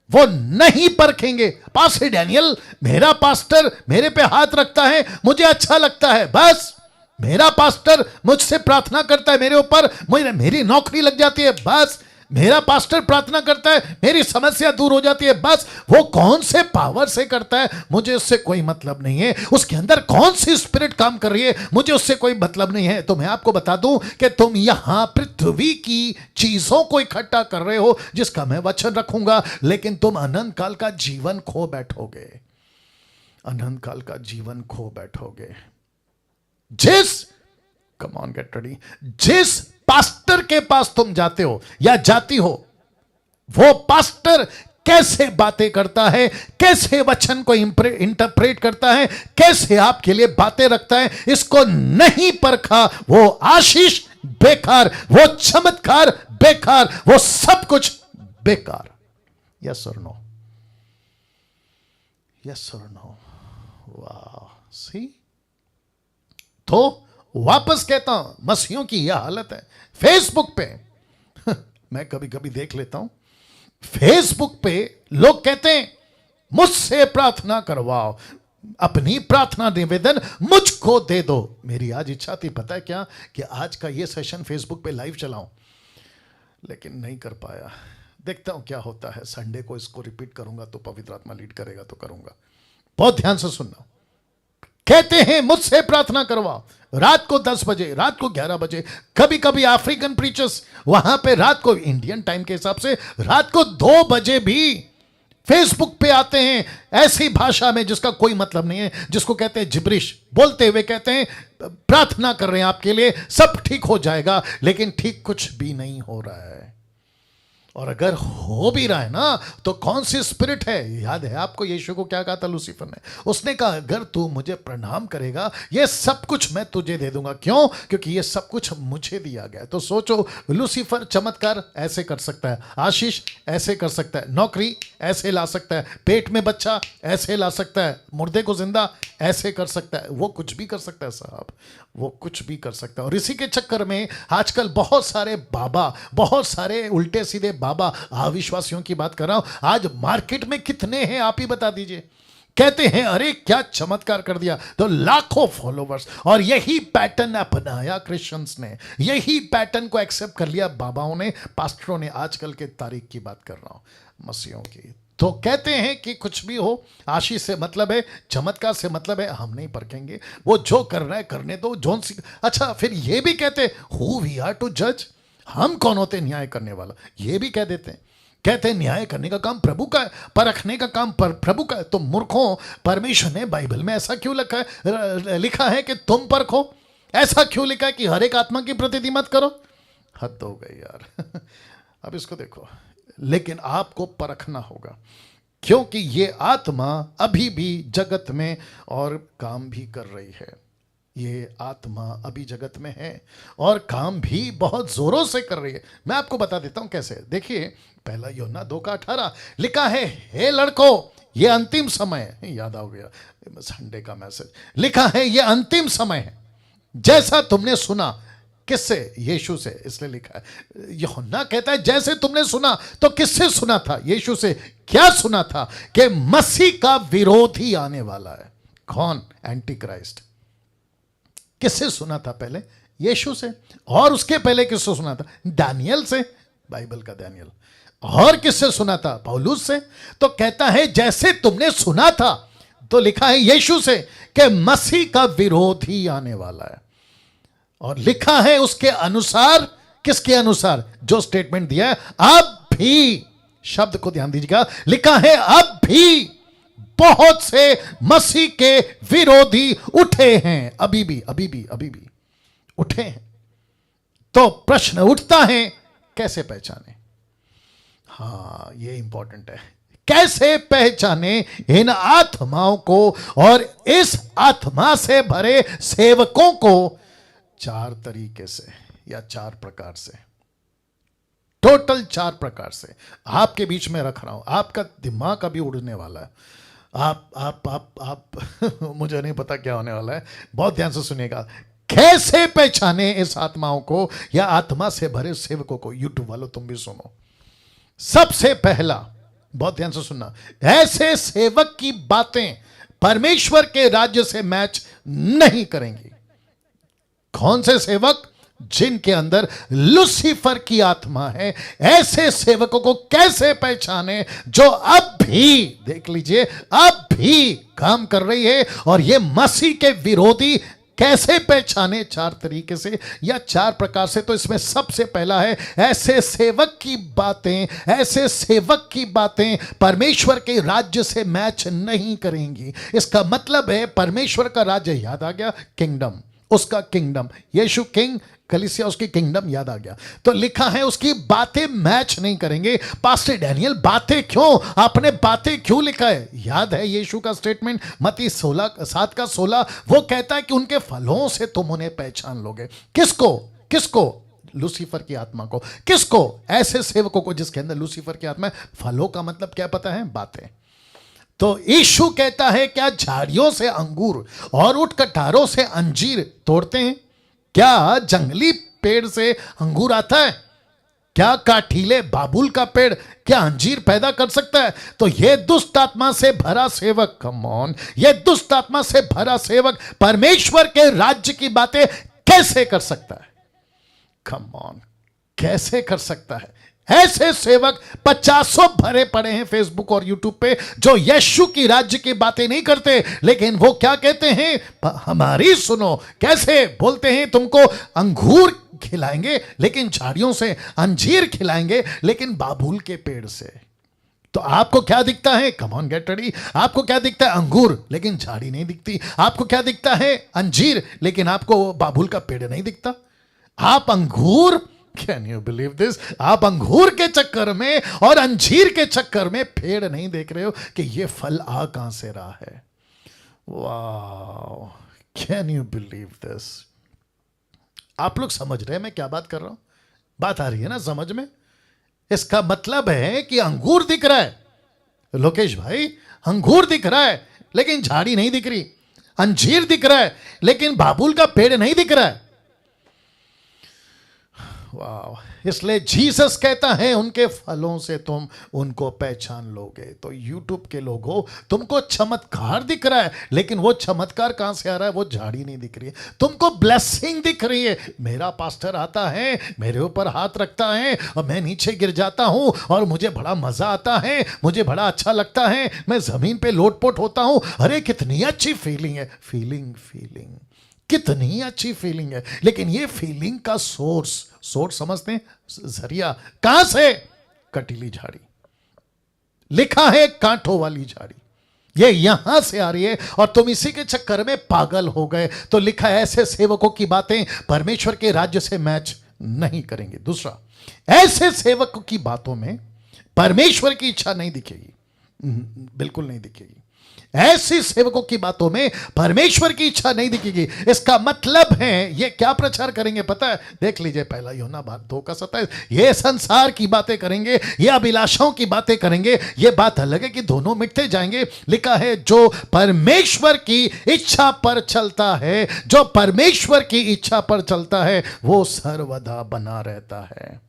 वो नहीं परखेंगे। पास्टर डैनियल, मेरा पास्टर मेरे पे हाथ रखता है, मुझे अच्छा लगता है, बस मेरा पास्टर मुझसे प्रार्थना करता है मेरे ऊपर, मेरी नौकरी लग जाती है, बस मेरा पास्टर प्रार्थना करता है, मेरी समस्या दूर हो जाती है, बस। वो कौन से पावर से करता है मुझे उससे कोई मतलब नहीं है, उसके अंदर कौन सी स्पिरिट काम कर रही है मुझे उससे कोई मतलब नहीं है। तो मैं आपको बता दूं कि तुम यहां पृथ्वी की चीजों को इकट्ठा कर रहे हो, जिसका मैं वचन रखूंगा, लेकिन तुम अनंत काल का जीवन खो बैठोगे, अनंत काल का जीवन खो बैठोगे। कम ऑन गेट रेडी, जिस पास्टर के पास तुम जाते हो या जाती हो, वो पास्टर कैसे बातें करता है, कैसे वचन को इंटरप्रेट करता है, कैसे आपके लिए बातें रखता है, इसको नहीं परखा, वो आशीष बेकार, वो चमत्कार बेकार, वो सब कुछ बेकार। यस और नो, यस और नो, वाह। सी, तो वापस कहता हूं, मसीहों की यह हालत है। फेसबुक पे मैं कभी कभी देख लेता हूं, फेसबुक पे लोग कहते हैं मुझसे प्रार्थना करवाओ, अपनी प्रार्थना निवेदन मुझको दे दो। मेरी आज इच्छा थी पता है क्या, कि आज का ये सेशन फेसबुक पे लाइव चलाऊं, लेकिन नहीं कर पाया। देखता हूं क्या होता है। संडे को इसको रिपीट करूंगा तो पवित्र आत्मा लीड करेगा तो करूंगा। बहुत ध्यान से सुनना। कहते हैं मुझसे प्रार्थना करवाओ, रात को 10 बजे, रात को 11 बजे, कभी कभी अफ्रीकन प्रीचर्स वहां पे रात को इंडियन टाइम के हिसाब से रात को 2 बजे भी फेसबुक पे आते हैं, ऐसी भाषा में जिसका कोई मतलब नहीं है, जिसको कहते हैं जिब्रिश, बोलते हुए कहते हैं प्रार्थना कर रहे हैं आपके लिए, सब ठीक हो जाएगा, लेकिन ठीक कुछ भी नहीं हो रहा है। और अगर हो भी रहा है ना, तो कौन सी स्पिरिट है? याद है आपको यीशु को क्या कहा था लूसीफर ने? उसने कहा अगर तू मुझे प्रणाम करेगा, ये सब कुछ मैं तुझे दे दूंगा। क्यों? क्योंकि ये सब कुछ मुझे दिया गया है। तो सोचो, लूसीफर चमत्कार ऐसे कर सकता है, आशीष ऐसे कर सकता है, नौकरी ऐसे ला सकता है, पेट में बच्चा ऐसे ला सकता है, मुर्दे को जिंदा ऐसे कर सकता है। वो कुछ भी कर सकता है साहब, वो कुछ भी कर सकता है। और इसी के चक्कर में आजकल बहुत सारे बाबा, बहुत सारे उल्टे सीधे बाबा, अविश्वासियों की बात कर रहा हूं, आज मार्केट में कितने हैं आप ही बता दीजिए। कहते हैं अरे क्या चमत्कार कर दिया, तो लाखों फॉलोवर्स। और यही पैटर्न अपनाया क्रिश्चियंस ने, यही पैटर्न को एक्सेप्ट कर लिया बाबाओं ने, पास्टरों ने। आजकल के तारीख की बात कर रहा हूं, मसीहों की। तो कहते हैं कि कुछ भी हो, आशीष से मतलब है, चमत्कार से मतलब है, हम नहीं परखेंगे, वो जो कर रहा है करने दो। जोन सी अच्छा, फिर ये भी कहते हु वी आर टू जज, हम कौन होते न्याय करने वाला, ये भी कह देते हैं। कहते हैं न्याय करने का काम प्रभु का है, परखने का काम प्रभु का है। तो मूर्खों, परमेश्वर ने बाइबल में ऐसा क्यों लिखा है कि तुम परखो? ऐसा क्यों लिखा है कि हर एक आत्मा की प्रतिनिधि मत करो? हद हो गई यार। अब इसको देखो, लेकिन आपको परखना होगा, क्योंकि ये आत्मा अभी भी जगत में और काम भी कर रही है। ये आत्मा अभी जगत में है और काम भी बहुत जोरों से कर रही है। मैं आपको बता देता हूं कैसे। देखिए, पहला यूहन्ना 2:18 लिखा है, हे लड़कों ये अंतिम समय है। याद आ गया संडे का मैसेज। लिखा है ये अंतिम समय है, जैसा तुमने सुना। किससे? यीशु से। इसलिए लिखा है, यूहन्ना कहता है जैसे तुमने सुना। तो किससे सुना था? यीशु से। क्या सुना था? कि मसीह का विरोधी आने वाला है। कौन? Anti Christ. किससे सुना था पहले? यीशु से। और उसके पहले किससे सुना था? दानियल से, बाइबल का दानियल। और किससे सुना था? पौलुस से। तो कहता है जैसे तुमने सुना था, तो लिखा है यीशु से कि मसीह का विरोधी आने वाला है, और लिखा है उसके अनुसार। किसके अनुसार? जो स्टेटमेंट दिया है, अब भी, शब्द को ध्यान दीजिएगा, लिखा है अब भी बहुत से मसीह के विरोधी उठे हैं। अभी भी उठे हैं। तो प्रश्न उठता है, कैसे पहचाने? हाँ, ये इंपॉर्टेंट है। कैसे पहचाने इन आत्माओं को और इस आत्मा से भरे सेवकों को? 4 तरीके से या 4 प्रकार से, टोटल 4 प्रकार से आपके बीच में रख रहा हूं। आपका दिमाग अभी उड़ने वाला है। आप मुझे नहीं पता क्या होने वाला है, बहुत ध्यान से सुनिएगा। कैसे पहचाने इस आत्माओं को या आत्मा से भरे सेवकों को? यूट्यूब वालों तुम भी सुनो। सबसे पहला, बहुत ध्यान से सुनना, ऐसे सेवक की बातें परमेश्वर के राज्य से मैच नहीं करेंगी। कौन से सेवक? जिनके अंदर लूसीफर की आत्मा है। ऐसे सेवकों को कैसे पहचाने? जो अब भी, देख लीजिए, अब भी काम कर रही है और ये मसीह के विरोधी। कैसे पहचाने? 4 तरीके से या 4 प्रकार से। तो इसमें सबसे पहला है, ऐसे सेवक की बातें, ऐसे सेवक की बातें परमेश्वर के राज्य से मैच नहीं करेंगी। इसका मतलब है परमेश्वर का राज्य याद आ गया, किंगडम, उसका किंगडम, यीशु किंग, कलीसिया उसकी किंगडम याद आ गया। तो लिखा है उसकी बातें मैच नहीं करेंगे। पास्टर डैनियल बातें क्यों? आपने बातें क्यों लिखा है? याद है यीशु का स्टेटमेंट मत्ती 7:16, वो कहता है कि उनके फलों से तुम उन्हें पहचान लोगे। किसको? लूसीफर की आत्मा को। किसको? ऐसे सेवकों को जिसके अंदर लूसीफर की आत्मा है। फलों का मतलब क्या पता है? बातें। तो यीशु कहता है क्या झाड़ियों से अंगूर और उठ कटारों से अंजीर तोड़ते हैं? क्या जंगली पेड़ से अंगूर आता है? क्या काठीले बाबुल का पेड़ क्या अंजीर पैदा कर सकता है? तो यह दुष्ट आत्मा से भरा सेवक, कम ऑन, यह दुष्ट आत्मा से भरा सेवक परमेश्वर के राज्य की बातें कैसे कर सकता है? कम ऑन, कैसे कर सकता है? ऐसे सेवक 50 भरे पड़े हैं फेसबुक और यूट्यूब पे, जो यीशु की राज्य की बातें नहीं करते, लेकिन वो क्या कहते हैं? हमारी सुनो। कैसे बोलते हैं? तुमको अंगूर खिलाएंगे लेकिन झाड़ियों से, अंजीर खिलाएंगे लेकिन बाबुल के पेड़ से। तो आपको क्या दिखता है? Come on, get ready. आपको क्या दिखता है? अंगूर, लेकिन झाड़ी नहीं दिखती। आपको क्या दिखता है? अंजीर, लेकिन आपको बाबुल का पेड़ नहीं दिखता। आप अंगूर, कैन यू बिलीव दिस? आप अंगूर के चक्कर में और अंजीर के चक्कर में पेड़ नहीं देख रहे हो कि ये फल आ कहां से रहा है। Wow, can you believe this? आप लोग समझ रहे हैं मैं क्या बात कर रहा हूं? बात आ रही है ना समझ में? इसका मतलब है कि अंगूर दिख रहा है, लोकेश भाई, अंगूर दिख रहा है लेकिन झाड़ी नहीं दिख रही। अंजीर दिख रहा है लेकिन बाबुल का पेड़ नहीं दिख रहा है। वाह, इसलिए जीसस कहता है उनके फलों से तुम उनको पहचान लोगे। तो यूट्यूब के लोगों, तुमको चमत्कार दिख रहा है लेकिन वो चमत्कार कहां से आ रहा है? वो झाड़ी नहीं दिख रही है। तुमको ब्लेसिंग दिख रही है, मेरा पास्टर आता है, मेरे ऊपर हाथ रखता है और मैं नीचे गिर जाता हूं और मुझे बड़ा मजा आता है, मुझे बड़ा अच्छा लगता है, मैं जमीन पे लोटपोट होता हूं। अरे कितनी अच्छी फीलिंग है। फीलिंग कितनी अच्छी फीलिंग है, लेकिन ये फीलिंग का सोर्स समझते हैं? जरिया कहां से? कटीली झाड़ी। लिखा है कांटों वाली झाड़ी, ये यहां से आ रही है और तुम इसी के चक्कर में पागल हो गए। तो लिखा है ऐसे सेवकों की बातें परमेश्वर के राज्य से मैच नहीं करेंगे। दूसरा, ऐसे सेवकों की बातों में परमेश्वर की इच्छा नहीं दिखेगी, बिल्कुल नहीं दिखेगी। ऐसी सेवकों की बातों में परमेश्वर की इच्छा नहीं दिखेगी। इसका मतलब है ये क्या प्रचार करेंगे पता है? देख लीजिए, पहला यूहन्ना 2:27, ये संसार की बातें करेंगे, ये अभिलाषाओं की बातें करेंगे। ये बात अलग है कि दोनों मिटते जाएंगे। लिखा है जो परमेश्वर की इच्छा पर चलता है, जो परमेश्वर की इच्छा पर चलता है वो सर्वदा बना रहता है।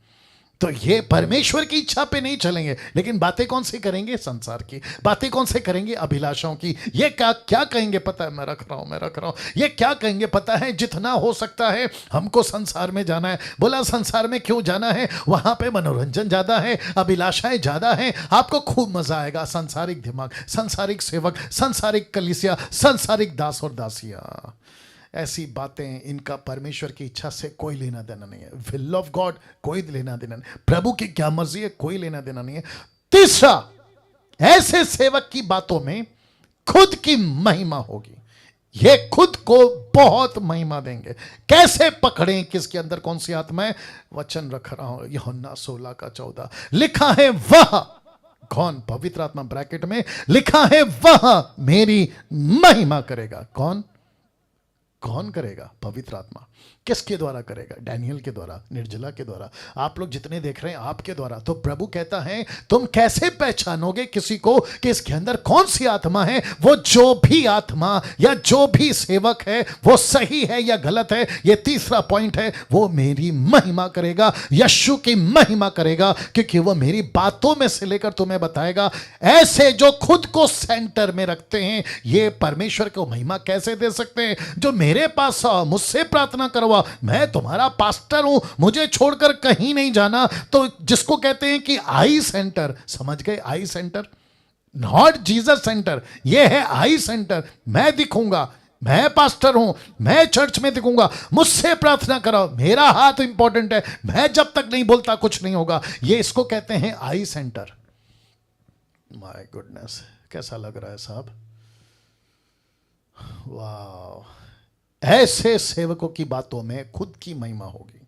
तो ये परमेश्वर की इच्छा पे नहीं चलेंगे, लेकिन बातें कौन सी करेंगे? संसार की बातें कौन से करेंगे? अभिलाषाओं की। ये क्या क्या कहेंगे पता है? मैं रख रहा हूं। ये क्या कहेंगे पता है? जितना हो सकता है हमको संसार में जाना है। बोला संसार में क्यों जाना है? वहां पे मनोरंजन ज्यादा है, अभिलाषाएं ज्यादा है, आपको खूब मजा आएगा। सांसारिक दिमाग, सांसारिक सेवक, सांसारिक कलीसिया, सांसारिक दास और दासियां, ऐसी बातें, इनका परमेश्वर की इच्छा से कोई लेना देना नहीं है। विल ऑफ गॉड कोई लेना देना नहीं, प्रभु की क्या मर्जी है कोई लेना देना नहीं है। तीसरा, ऐसे सेवक की बातों में खुद की महिमा होगी। ये खुद को बहुत महिमा देंगे। कैसे पकड़ें किसके अंदर कौन सी आत्मा है? वचन रख रहा हूं, यूहन्ना 16:14 लिखा है, वह कौन? पवित्र आत्मा, ब्रैकेट में लिखा है, वह मेरी महिमा करेगा। कौन? कौन करेगा? पवित्र आत्मा। किसके द्वारा करेगा? डैनियल के द्वारा, निर्जला के द्वारा, आप लोग जितने देख रहे हैं आपके द्वारा। तो प्रभु कहता है तुम कैसे पहचानोगे किसी को कि इसके अंदर कौन सी आत्मा है? वो जो भी आत्मा या जो भी सेवक है वो सही है या गलत है, ये तीसरा पॉइंट है, वो मेरी महिमा करेगा, यीशु की महिमा करेगा, क्योंकि वो मेरी बातों में से लेकर तुम्हें बताएगा। ऐसे जो खुद को सेंटर में रखते हैं, ये परमेश्वर को महिमा कैसे दे सकते हैं? जो मेरे पास आओ, मुझसे प्रार्थना करवा, मैं तुम्हारा पास्टर हूं, मुझे छोड़कर कहीं नहीं जाना। तो जिसको कहते हैं कि आई सेंटर, समझ गए? आई सेंटर, नॉट जीसस सेंटर, ये है आई सेंटर। मैं दिखूंगा, मैं पास्टर हूं, मैं चर्च में दिखूंगा, मुझसे प्रार्थना करो, मेरा हाथ इंपॉर्टेंट है, मैं जब तक नहीं बोलता कुछ नहीं होगा। ये इसको कहते हैं आई सेंटर। माय गुडनेस, कैसा लग रहा है साहब? वाह! ऐसे सेवकों की बातों में खुद की महिमा होगी।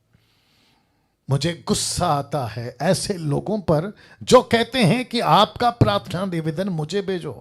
मुझे गुस्सा आता है ऐसे लोगों पर जो कहते हैं कि आपका प्रार्थना निवेदन मुझे भेजो।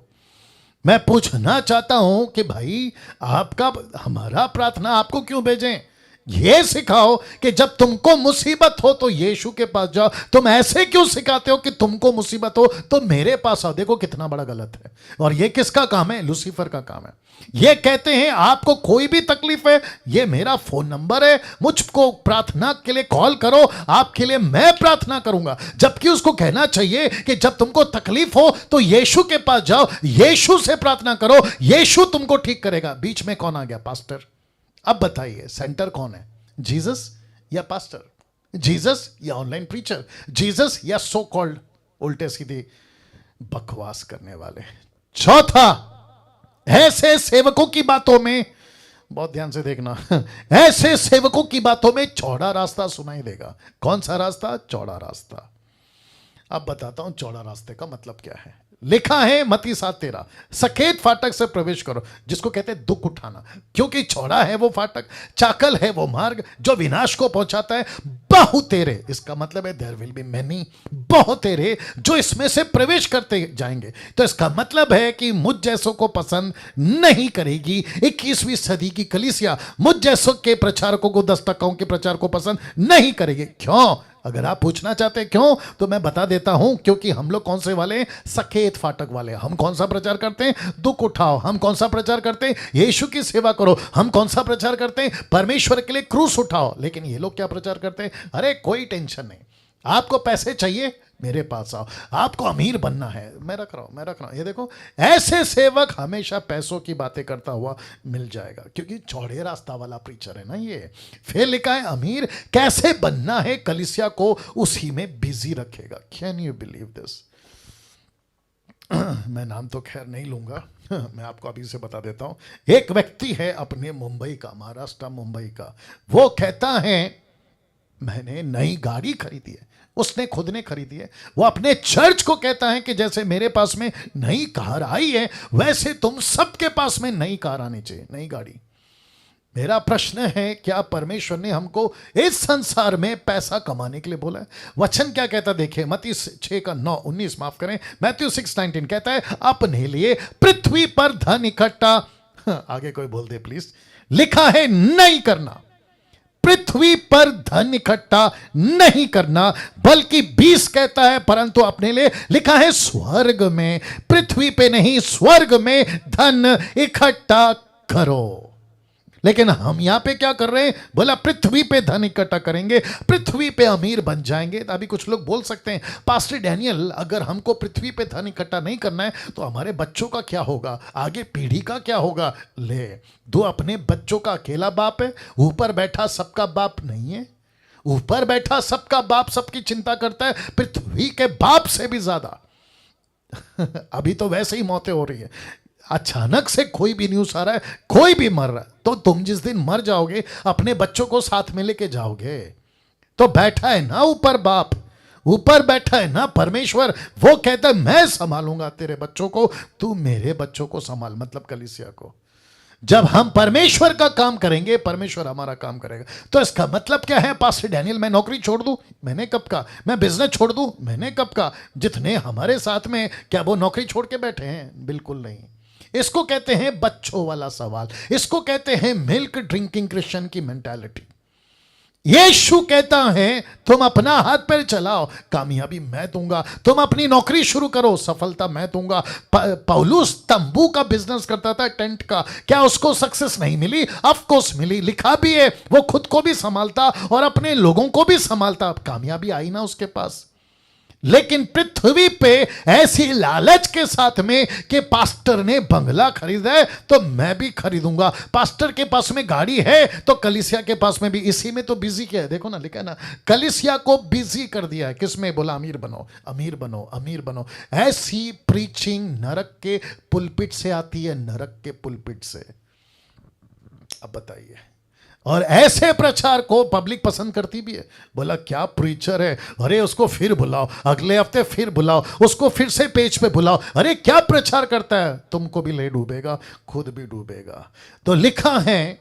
मैं पूछना चाहता हूं कि भाई, आपका, हमारा प्रार्थना आपको क्यों भेजें? ये सिखाओ कि जब तुमको मुसीबत हो तो यीशु के पास जाओ। तुम ऐसे क्यों सिखाते हो कि तुमको मुसीबत हो तो मेरे पास आओ? देखो कितना बड़ा गलत है। और ये किसका काम है? लूसीफर का काम है। ये कहते हैं आपको कोई भी तकलीफ है, ये मेरा फोन नंबर है, मुझको प्रार्थना के लिए कॉल करो, आपके लिए मैं प्रार्थना करूंगा। जबकि उसको कहना चाहिए कि जब तुमको तकलीफ हो तो यीशु के पास जाओ, यीशु से प्रार्थना करो, यीशु तुमको ठीक करेगा। बीच में कौन आ गया? पास्टर। अब बताइए सेंटर कौन है? जीसस या पास्टर? जीसस या ऑनलाइन प्रीचर? जीसस या सो कॉल्ड उल्टे सीधे बकवास करने वाले? चौथा, ऐसे सेवकों की बातों में, बहुत ध्यान से देखना, ऐसे सेवकों की बातों में चौड़ा रास्ता सुनाई देगा। कौन सा रास्ता? चौड़ा रास्ता। अब बताता हूं चौड़ा रास्ते का मतलब क्या है। लिखा है मत्ती 7:13, सकेत फाटक से प्रवेश करो, जिसको कहते हैं दुख उठाना, क्योंकि चौड़ा है वो फाटक, चाकल है वो मार्ग जो विनाश को पहुंचाता है, बहुतेरे, इसका मतलब है देयर विल बी मेनी, बहुतेरे जो इसमें से प्रवेश करते जाएंगे। तो इसका मतलब है कि मुझ जैसों को पसंद नहीं करेगी 21वीं सदी की कलीसिया। मुझ जैसों के प्रचारकों को, 10 टकाओं के प्रचार को पसंद नहीं करेगी। क्यों? अगर आप पूछना चाहते हैं क्यों, तो मैं बता देता हूं, क्योंकि हम लोग कौन से वाले हैं? सकेत फाटक वाले। हम कौन सा प्रचार करते हैं? दुख उठाओ। हम कौन सा प्रचार करते हैं? यीशु की सेवा करो। हम कौन सा प्रचार करते हैं? परमेश्वर के लिए क्रूस उठाओ। लेकिन ये लोग क्या प्रचार करते हैं? अरे कोई टेंशन नहीं, आपको पैसे चाहिए मेरे पास आओ, आपको अमीर बनना है, मैं रख रहा हूं। ये देखो, ऐसे सेवक हमेशा पैसों की बातें करता हुआ मिल जाएगा, क्योंकि चौड़े रास्ता वाला प्रीचर है ना ये। फिर लिखा है अमीर कैसे बनना है, कलीसिया को उसी में बिजी रखेगा। Can you believe this? मैं नाम तो खैर नहीं लूंगा, मैं आपको अभी से बता देता हूं। एक व्यक्ति है अपने मुंबई का, महाराष्ट्र मुंबई का, वो कहता है मैंने नई गाड़ी खरीदी है, उसने खुद ने खरीदी है। वो अपने चर्च को कहता है कि जैसे मेरे पास में नई कार आई है वैसे तुम सबके पास में नई कार आनी चाहिए, नई गाड़ी। मेरा प्रश्न है, क्या परमेश्वर ने हमको इस संसार में पैसा कमाने के लिए बोला है? वचन क्या कहता देखिए, मत्ती 6:9-19, माफ करें, मैथ्यू 6:19 कहता है अपने लिए पृथ्वी पर धन इकट्ठा, आगे कोई बोल दे प्लीज, लिखा है नहीं करना। पृथ्वी पर धन इकट्ठा नहीं करना, बल्कि 20 कहता है परंतु अपने लिए, लिखा है स्वर्ग में, पृथ्वी पे नहीं स्वर्ग में धन इकट्ठा करो। लेकिन हम यहां पे क्या कर रहे हैं? बोला पृथ्वी पे धन इकट्ठा करेंगे, पृथ्वी पे अमीर बन जाएंगे। तो अभी कुछ लोग बोल सकते हैं, पास्टर डैनियल, अगर हमको पृथ्वी पे धन इकट्ठा नहीं करना है तो हमारे बच्चों का क्या होगा, आगे पीढ़ी का क्या होगा? ले, दो अपने बच्चों का अकेला बाप है, ऊपर बैठा सबका बाप नहीं है। ऊपर बैठा सबका बाप सबकी चिंता करता है, पृथ्वी के बाप से भी ज्यादा। अभी तो वैसे ही मौतें हो रही है, अचानक से कोई भी न्यूज आ रहा है, कोई भी मर रहा है, तो तुम जिस दिन मर जाओगे अपने बच्चों को साथ में लेके जाओगे। तो बैठा है ना ऊपर बाप, ऊपर बैठा है ना परमेश्वर, वो कहता है मैं संभालूंगा तेरे बच्चों को, तू मेरे बच्चों को संभाल, मतलब कलीसिया को। जब हम परमेश्वर का काम करेंगे, परमेश्वर हमारा काम करेगा। तो इसका मतलब क्या है? पास्टर डैनियल, मैं नौकरी छोड़ दूं? मैंने कब कहा? मैं बिजनेस छोड़ दूं? मैंने कब कहा? जितने हमारे साथ में, क्या वो नौकरी छोड़ के बैठे हैं? बिल्कुल नहीं। इसको कहते हैं बच्चों वाला सवाल, इसको कहते हैं मिल्क ड्रिंकिंग क्रिश्चियन की मेंटालिटी। यीशु कहता है तुम अपना हाथ पैर चलाओ, कामयाबी मैं दूंगा। तुम अपनी नौकरी शुरू करो, सफलता मैं दूंगा। पौलुस तंबू का बिजनेस करता था, टेंट का, क्या उसको सक्सेस नहीं मिली? ऑफ कोर्स मिली, लिखा भी है, वो खुद को भी संभालता और अपने लोगों को भी संभालता, कामयाबी आई ना उसके पास। लेकिन पृथ्वी पे ऐसी लालच के साथ में कि पास्टर ने बंगला खरीदा है तो मैं भी खरीदूंगा, पास्टर के पास में गाड़ी है तो कलीसिया के पास में भी, इसी में तो बिजी किया है। देखो ना, लिखा है ना, कलीसिया को बिजी कर दिया है। किसमें? बोला अमीर बनो, अमीर बनो, अमीर बनो। ऐसी प्रीचिंग नरक के पुलपिट से आती है, नरक के पुलपिट से। अब बताइए, और ऐसे प्रचार को पब्लिक पसंद करती भी है। बोला क्या प्रीचर है, अरे उसको फिर बुलाओ, अगले हफ्ते फिर बुलाओ, उसको फिर से पेज पे बुलाओ, अरे क्या प्रचार करता है, तुमको भी ले डूबेगा, खुद भी डूबेगा। तो लिखा है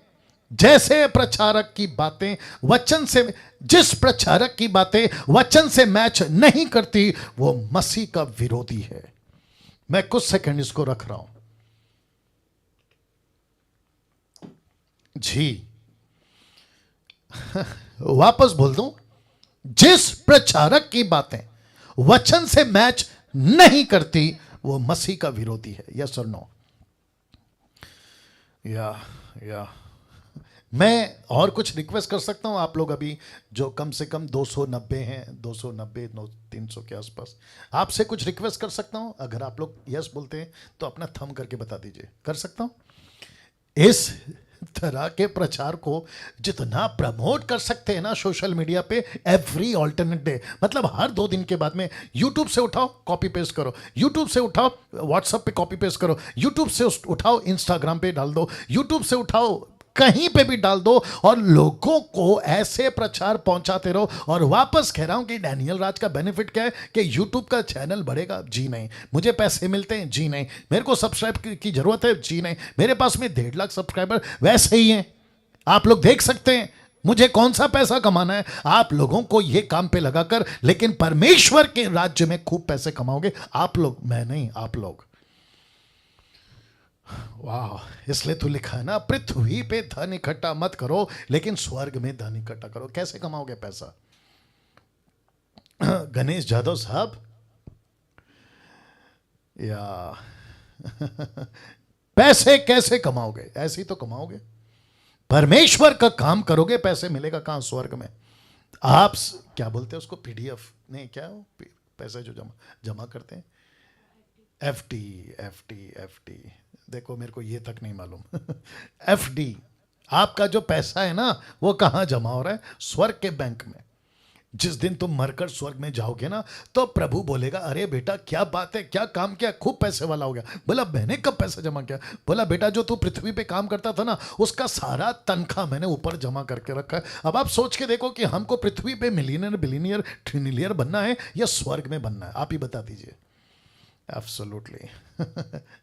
जैसे प्रचारक की बातें वचन से, जिस प्रचारक की बातें वचन से मैच नहीं करती वो मसीह का विरोधी है। मैं कुछ सेकंड इसको रख रहा हूं जी, वापस बोल दूं, जिस प्रचारक की बातें वचन से मैच नहीं करती वो मसीह का विरोधी है। यस और नो? या मैं और कुछ रिक्वेस्ट कर सकता हूं? आप लोग अभी जो कम से कम 290 हैं, 290 300 के आसपास, आपसे कुछ रिक्वेस्ट कर सकता हूं? अगर आप लोग यस बोलते हैं तो अपना थंब करके बता दीजिए। कर सकता हूं? इस तरह के प्रचार को जितना प्रमोट कर सकते हैं ना सोशल मीडिया पे, एवरी ऑल्टरनेट डे, मतलब हर 2 दिन के बाद में यूट्यूब से उठाओ कॉपी पेस्ट करो, यूट्यूब से उठाओ व्हाट्सएप पे कॉपी पेस्ट करो, यूट्यूब से उठाओ इंस्टाग्राम पे डाल दो, यूट्यूब से उठाओ कहीं पे भी डाल दो, और लोगों को ऐसे प्रचार पहुंचाते रहो। और वापस कह रहा हूं कि डैनियल राज का बेनिफिट क्या है कि यूट्यूब का चैनल बढ़ेगा? जी नहीं। मुझे पैसे मिलते हैं? जी नहीं। मेरे को सब्सक्राइब की जरूरत है? जी नहीं। मेरे पास में 1.5 लाख सब्सक्राइबर वैसे ही हैं, आप लोग देख सकते हैं। मुझे कौन सा पैसा कमाना है? आप लोगों को ये काम पे लगाकर, लेकिन परमेश्वर के राज्य में खूब पैसे कमाओगे आप लोग, मैं नहीं, आप लोग। वाह, इसलिए तो लिखा है ना, पृथ्वी पे धन इकट्ठा मत करो लेकिन स्वर्ग में धन इकट्ठा करो। कैसे कमाओगे पैसा? गणेश जादव साहब, या पैसे कैसे कमाओगे? ऐसे ही तो कमाओगे, परमेश्वर का काम करोगे, पैसे मिलेगा कहां? स्वर्ग में। आप क्या बोलते हैं उसको, पीडीएफ नहीं, क्या हो पैसे जो जमा करते हैं, एफडी। देखो मेरे को ये तक नहीं मालूम। एफडी, आपका जो पैसा है ना वो कहां जमा हो रहा है? स्वर्ग के बैंक में। जिस दिन तुम मरकर स्वर्ग में जाओगे ना तो प्रभु बोलेगा, अरे बेटा क्या बात है, क्या काम किया, खूब पैसे वाला हो गया। बोला मैंने कब पैसा जमा किया? बोला बेटा जो तू पृथ्वी पे काम करता था ना उसका सारा तनख्वाह मैंने ऊपर जमा करके रखा है। अब आप सोच के देखो कि हमको पृथ्वी पे मिलियनर, बिलियनियर, ट्रिलियनियर बनना है या स्वर्ग में बनना है? आप ही बता दीजिए। एब्सोल्युटली।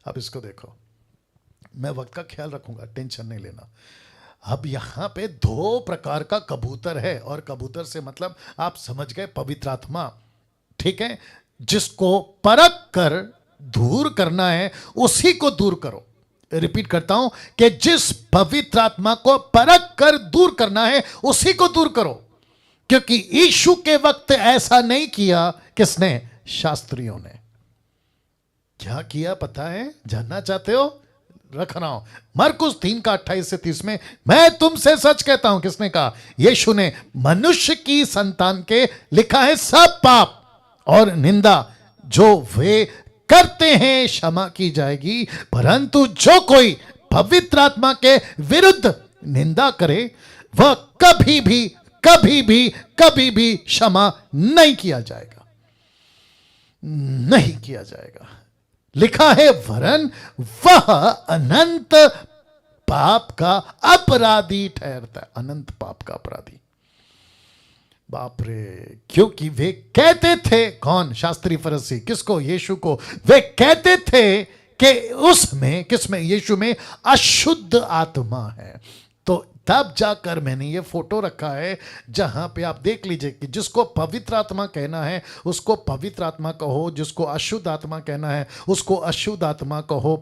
अब इसको देखो, मैं वक्त का ख्याल रखूंगा, टेंशन नहीं लेना। अब यहां पे 2 प्रकार का कबूतर है, और कबूतर से मतलब आप समझ गए, पवित्र आत्मा, ठीक है? जिसको परख कर दूर करना है उसी को दूर करो। रिपीट करता हूं कि जिस पवित्र आत्मा को परख कर दूर करना है उसी को दूर करो, क्योंकि यीशु के वक्त ऐसा नहीं किया। किसने? शास्त्रियों ने। क्या किया पता है? जानना चाहते हो? रख रहा हूं, मरकुस 3 का 28 से 30 में, मैं तुमसे सच कहता हूं, किसने कहा? यीशु ने, मनुष्य की संतान के लिखा है सब पाप और निंदा जो वे करते हैं क्षमा की जाएगी, परंतु जो कोई पवित्र आत्मा के विरुद्ध निंदा करे वह कभी भी कभी भी कभी भी क्षमा नहीं किया जाएगा, नहीं किया जाएगा। लिखा है, वरन वह अनंत पाप का अपराधी ठहरता है, अनंत पाप का अपराधी। बाप रे, क्योंकि वे कहते थे, कौन? शास्त्री फरीसी, किसको? यीशु को। वे कहते थे कि उसमें, किसमें? यीशु में अशुद्ध आत्मा है। तो तब जाकर मैंने ये फोटो रखा है जहां पे आप देख लीजिए कि जिसको पवित्र आत्मा कहना है उसको पवित्र आत्मा कहो, जिसको अशुद्ध आत्मा कहना है उसको अशुद्ध आत्मा कहो।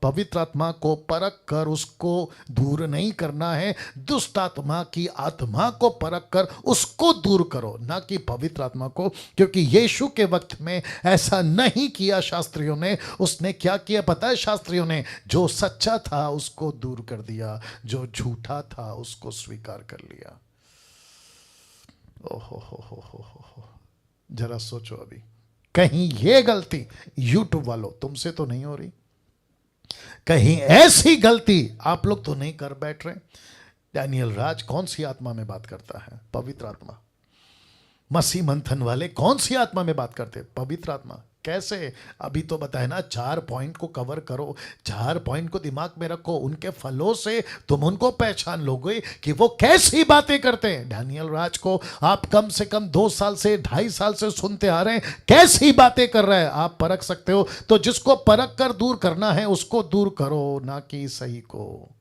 पवित्र आत्मा को परख कर उसको दूर नहीं करना है, दुष्ट आत्मा की आत्मा को परख कर उसको दूर करो, ना कि पवित्र आत्मा को। क्योंकि यीशु के वक्त में ऐसा नहीं किया शास्त्रियों ने। उसने क्या किया पता है शास्त्रियों ने? जो सच्चा था उसको दूर कर दिया, जो झूठा था उसको स्वीकार कर लिया। ओहो हो, जरा सोचो, अभी कहीं ये गलती यूट्यूब वालों तुमसे तो नहीं हो रही? कहीं ऐसी गलती आप लोग तो नहीं कर बैठ रहे? डैनियल राज कौन सी आत्मा में बात करता है? पवित्र आत्मा। मसीह मंथन वाले कौन सी आत्मा में बात करते? पवित्र आत्मा। कैसे? अभी तो बताए ना, 4 पॉइंट को कवर करो, 4 पॉइंट को दिमाग में रखो, उनके फलों से तुम उनको पहचान लोगे कि वो कैसी बातें करते हैं। डैनियल राज को आप कम से कम 2 साल से 2.5 साल से सुनते आ रहे हैं, कैसी बातें कर रहा है आप परख सकते हो। तो जिसको परख कर दूर करना है उसको दूर करो, ना कि सही को।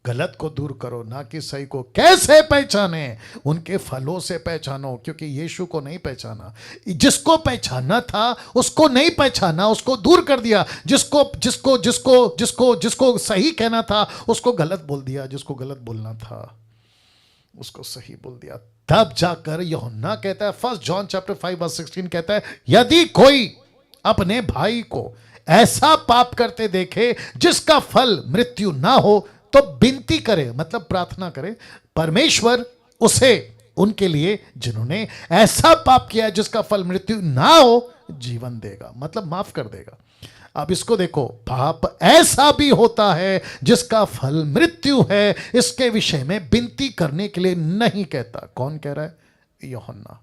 गलत को दूर करो, ना कि सही को। कैसे पहचाने? उनके फलों से पहचानो, क्योंकि यीशु को नहीं पहचाना। जिसको पहचानना था उसको नहीं पहचाना, उसको दूर कर दिया। जिसको जिसको जिसको जिसको जिसको सही कहना था उसको गलत बोल दिया, जिसको गलत बोलना था उसको सही बोल दिया। तब जाकर यूहन्ना कहता है, 1 जॉन चैप्टर 5:16 कहता है, यदि कोई अपने भाई को ऐसा पाप करते देखे जिसका फल मृत्यु ना हो तो विनती करे, मतलब प्रार्थना करे, परमेश्वर उसे उनके लिए जिन्होंने ऐसा पाप किया है जिसका फल मृत्यु ना हो जीवन देगा, मतलब माफ कर देगा। अब इसको देखो, पाप ऐसा भी होता है जिसका फल मृत्यु है, इसके विषय में विनती करने के लिए नहीं कहता। कौन कह रहा है? यूहन्ना।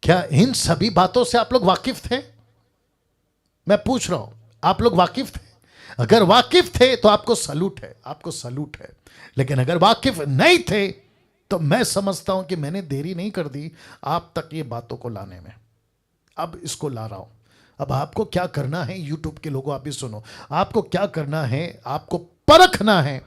क्या इन सभी बातों से आप लोग वाकिफ थे? मैं पूछ रहा हूं, आप लोग वाकिफ थे? अगर वाकिफ थे तो आपको सलूट है, आपको सलूट है। लेकिन अगर वाकिफ नहीं थे तो मैं समझता हूं कि मैंने देरी नहीं कर दी आप तक ये बातों को लाने में। अब इसको ला रहा हूं। अब आपको क्या करना है, यूट्यूब के लोगों आप भी सुनो, आपको क्या करना है, आपको परखना है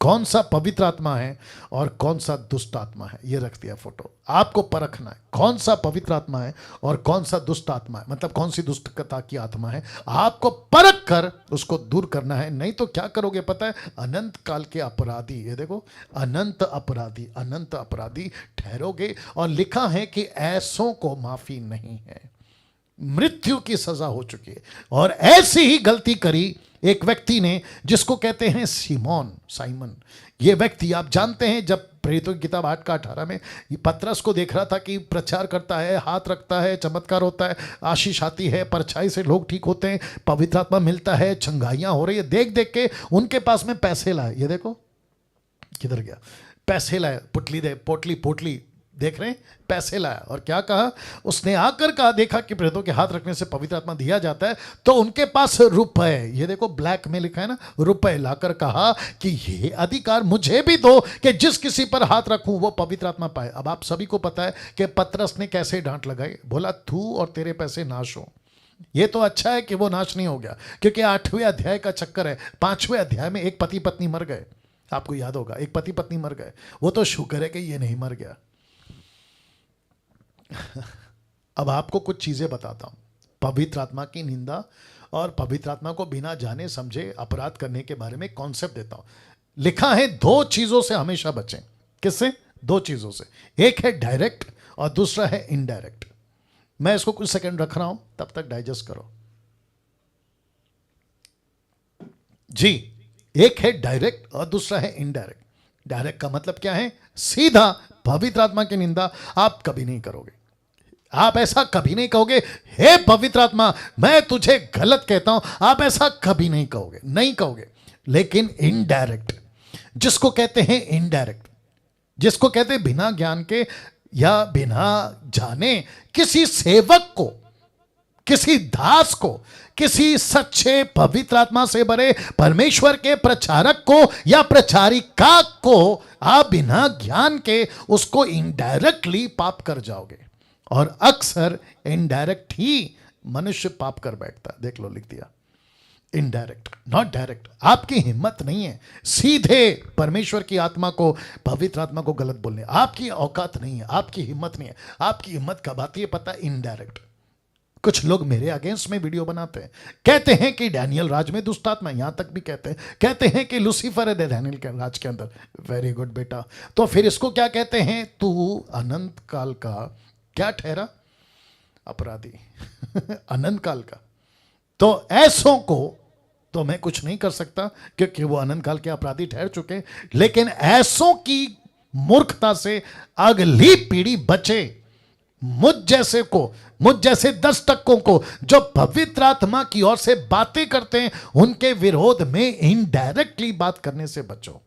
कौन सा पवित्र आत्मा है और कौन सा दुष्ट आत्मा है। ये रख दिया फोटो। आपको परखना है कौन सा पवित्र आत्मा है और कौन सा दुष्ट आत्मा है, मतलब कौन सी दुष्टता की आत्मा है। आपको परख कर उसको दूर करना है, नहीं तो क्या करोगे पता है? अनंत काल के अपराधी, ये देखो, अनंत अपराधी ठहरोगे। और लिखा है कि ऐसों को माफी नहीं है, मृत्यु की सजा हो चुकी है। और ऐसी ही गलती करी एक व्यक्ति ने जिसको कहते हैं साइमन। ये व्यक्ति आप जानते हैं, जब प्रेरितों की किताब 8:18 में पतरस को देख रहा था कि प्रचार करता है, हाथ रखता है, चमत्कार होता है, आशीष आती है, परछाई से लोग ठीक होते हैं, पवित्र आत्मा मिलता है, चंगाइयां हो रही है, देख देख के उनके पास में पैसे लाए। ये देखो किधर गया, पैसे लाए, पोटली देख रहे हैं, पैसे लाया। और क्या कहा उसने? आकर कहा, देखा कि प्रेरितों के हाथ रखने से पवित्र आत्मा दिया जाता है, तो उनके पास रुपए, ये देखो ब्लैक में लिखा है ना, रुपए लाकर कहा कि ये अधिकार मुझे भी दो कि जिस किसी पर हाथ रखूं वो पवित्र आत्मा पाए। अब आप सभी को पता है कि पतरस ने कैसे डांट लगाई, बोला तू और तेरे पैसे नाश हो। ये तो अच्छा है कि वो नाश नहीं हो गया, क्योंकि 8वें अध्याय का चक्कर है। 5वें अध्याय में एक पति पत्नी मर गए, आपको याद होगा, एक पति पत्नी मर गए। वो तो शुक्र है कि ये नहीं मर गया। अब आपको कुछ चीजें बताता हूं, पवित्र आत्मा की निंदा और पवित्र आत्मा को बिना जाने समझे अपराध करने के बारे में कॉन्सेप्ट देता हूं। लिखा है 2 चीजों से हमेशा बचें। किससे? 2 चीजों से। एक है डायरेक्ट और दूसरा है इनडायरेक्ट। मैं इसको कुछ सेकंड रख रहा हूं, तब तक डाइजेस्ट करो। जी, एक है डायरेक्ट और दूसरा है इनडायरेक्ट। डायरेक्ट का मतलब क्या है? सीधा। पवित्र आत्मा की निंदा आप कभी नहीं करोगे। आप ऐसा कभी नहीं कहोगे, हे पवित्र आत्मा मैं तुझे गलत कहता हूं, आप ऐसा कभी नहीं कहोगे, नहीं कहोगे। लेकिन इनडायरेक्ट, जिसको कहते हैं इनडायरेक्ट, जिसको कहते हैं बिना ज्ञान के या बिना जाने किसी सेवक को, किसी दास को, किसी सच्चे पवित्र आत्मा से भरे परमेश्वर के प्रचारक को या प्रचारिका को आप बिना ज्ञान के उसको इनडायरेक्टली पाप कर जाओगे। और अक्सर इनडायरेक्ट ही मनुष्य पाप कर बैठता। देख लो, लिख दिया इनडायरेक्ट, नॉट डायरेक्ट। आपकी हिम्मत नहीं है सीधे परमेश्वर की आत्मा को, पवित्र आत्मा को गलत बोलने, आपकी औकात नहीं है, आपकी हिम्मत नहीं है। आपकी हिम्मत कब आती है पता? इनडायरेक्ट। कुछ लोग मेरे अगेंस्ट में वीडियो बनाते हैं, कहते हैं कि डैनियल राज में दुष्ट आत्मा, यहां तक भी कहते हैं कि लूसीफर है डैनियल के राज के अंदर। वेरी गुड बेटा। तो फिर इसको क्या कहते हैं? तू अनंत काल का क्या ठहरा? अपराधी। अनंत काल का। तो ऐसों को तो मैं कुछ नहीं कर सकता क्योंकि वो अनंत काल के अपराधी ठहर चुके। लेकिन ऐसों की मूर्खता से अगली पीढ़ी बचे। मुझ जैसे को, मुझ जैसे 10 टक्कों को जो पवित्र आत्मा की ओर से बातें करते हैं, उनके विरोध में इनडायरेक्टली बात करने से बचो।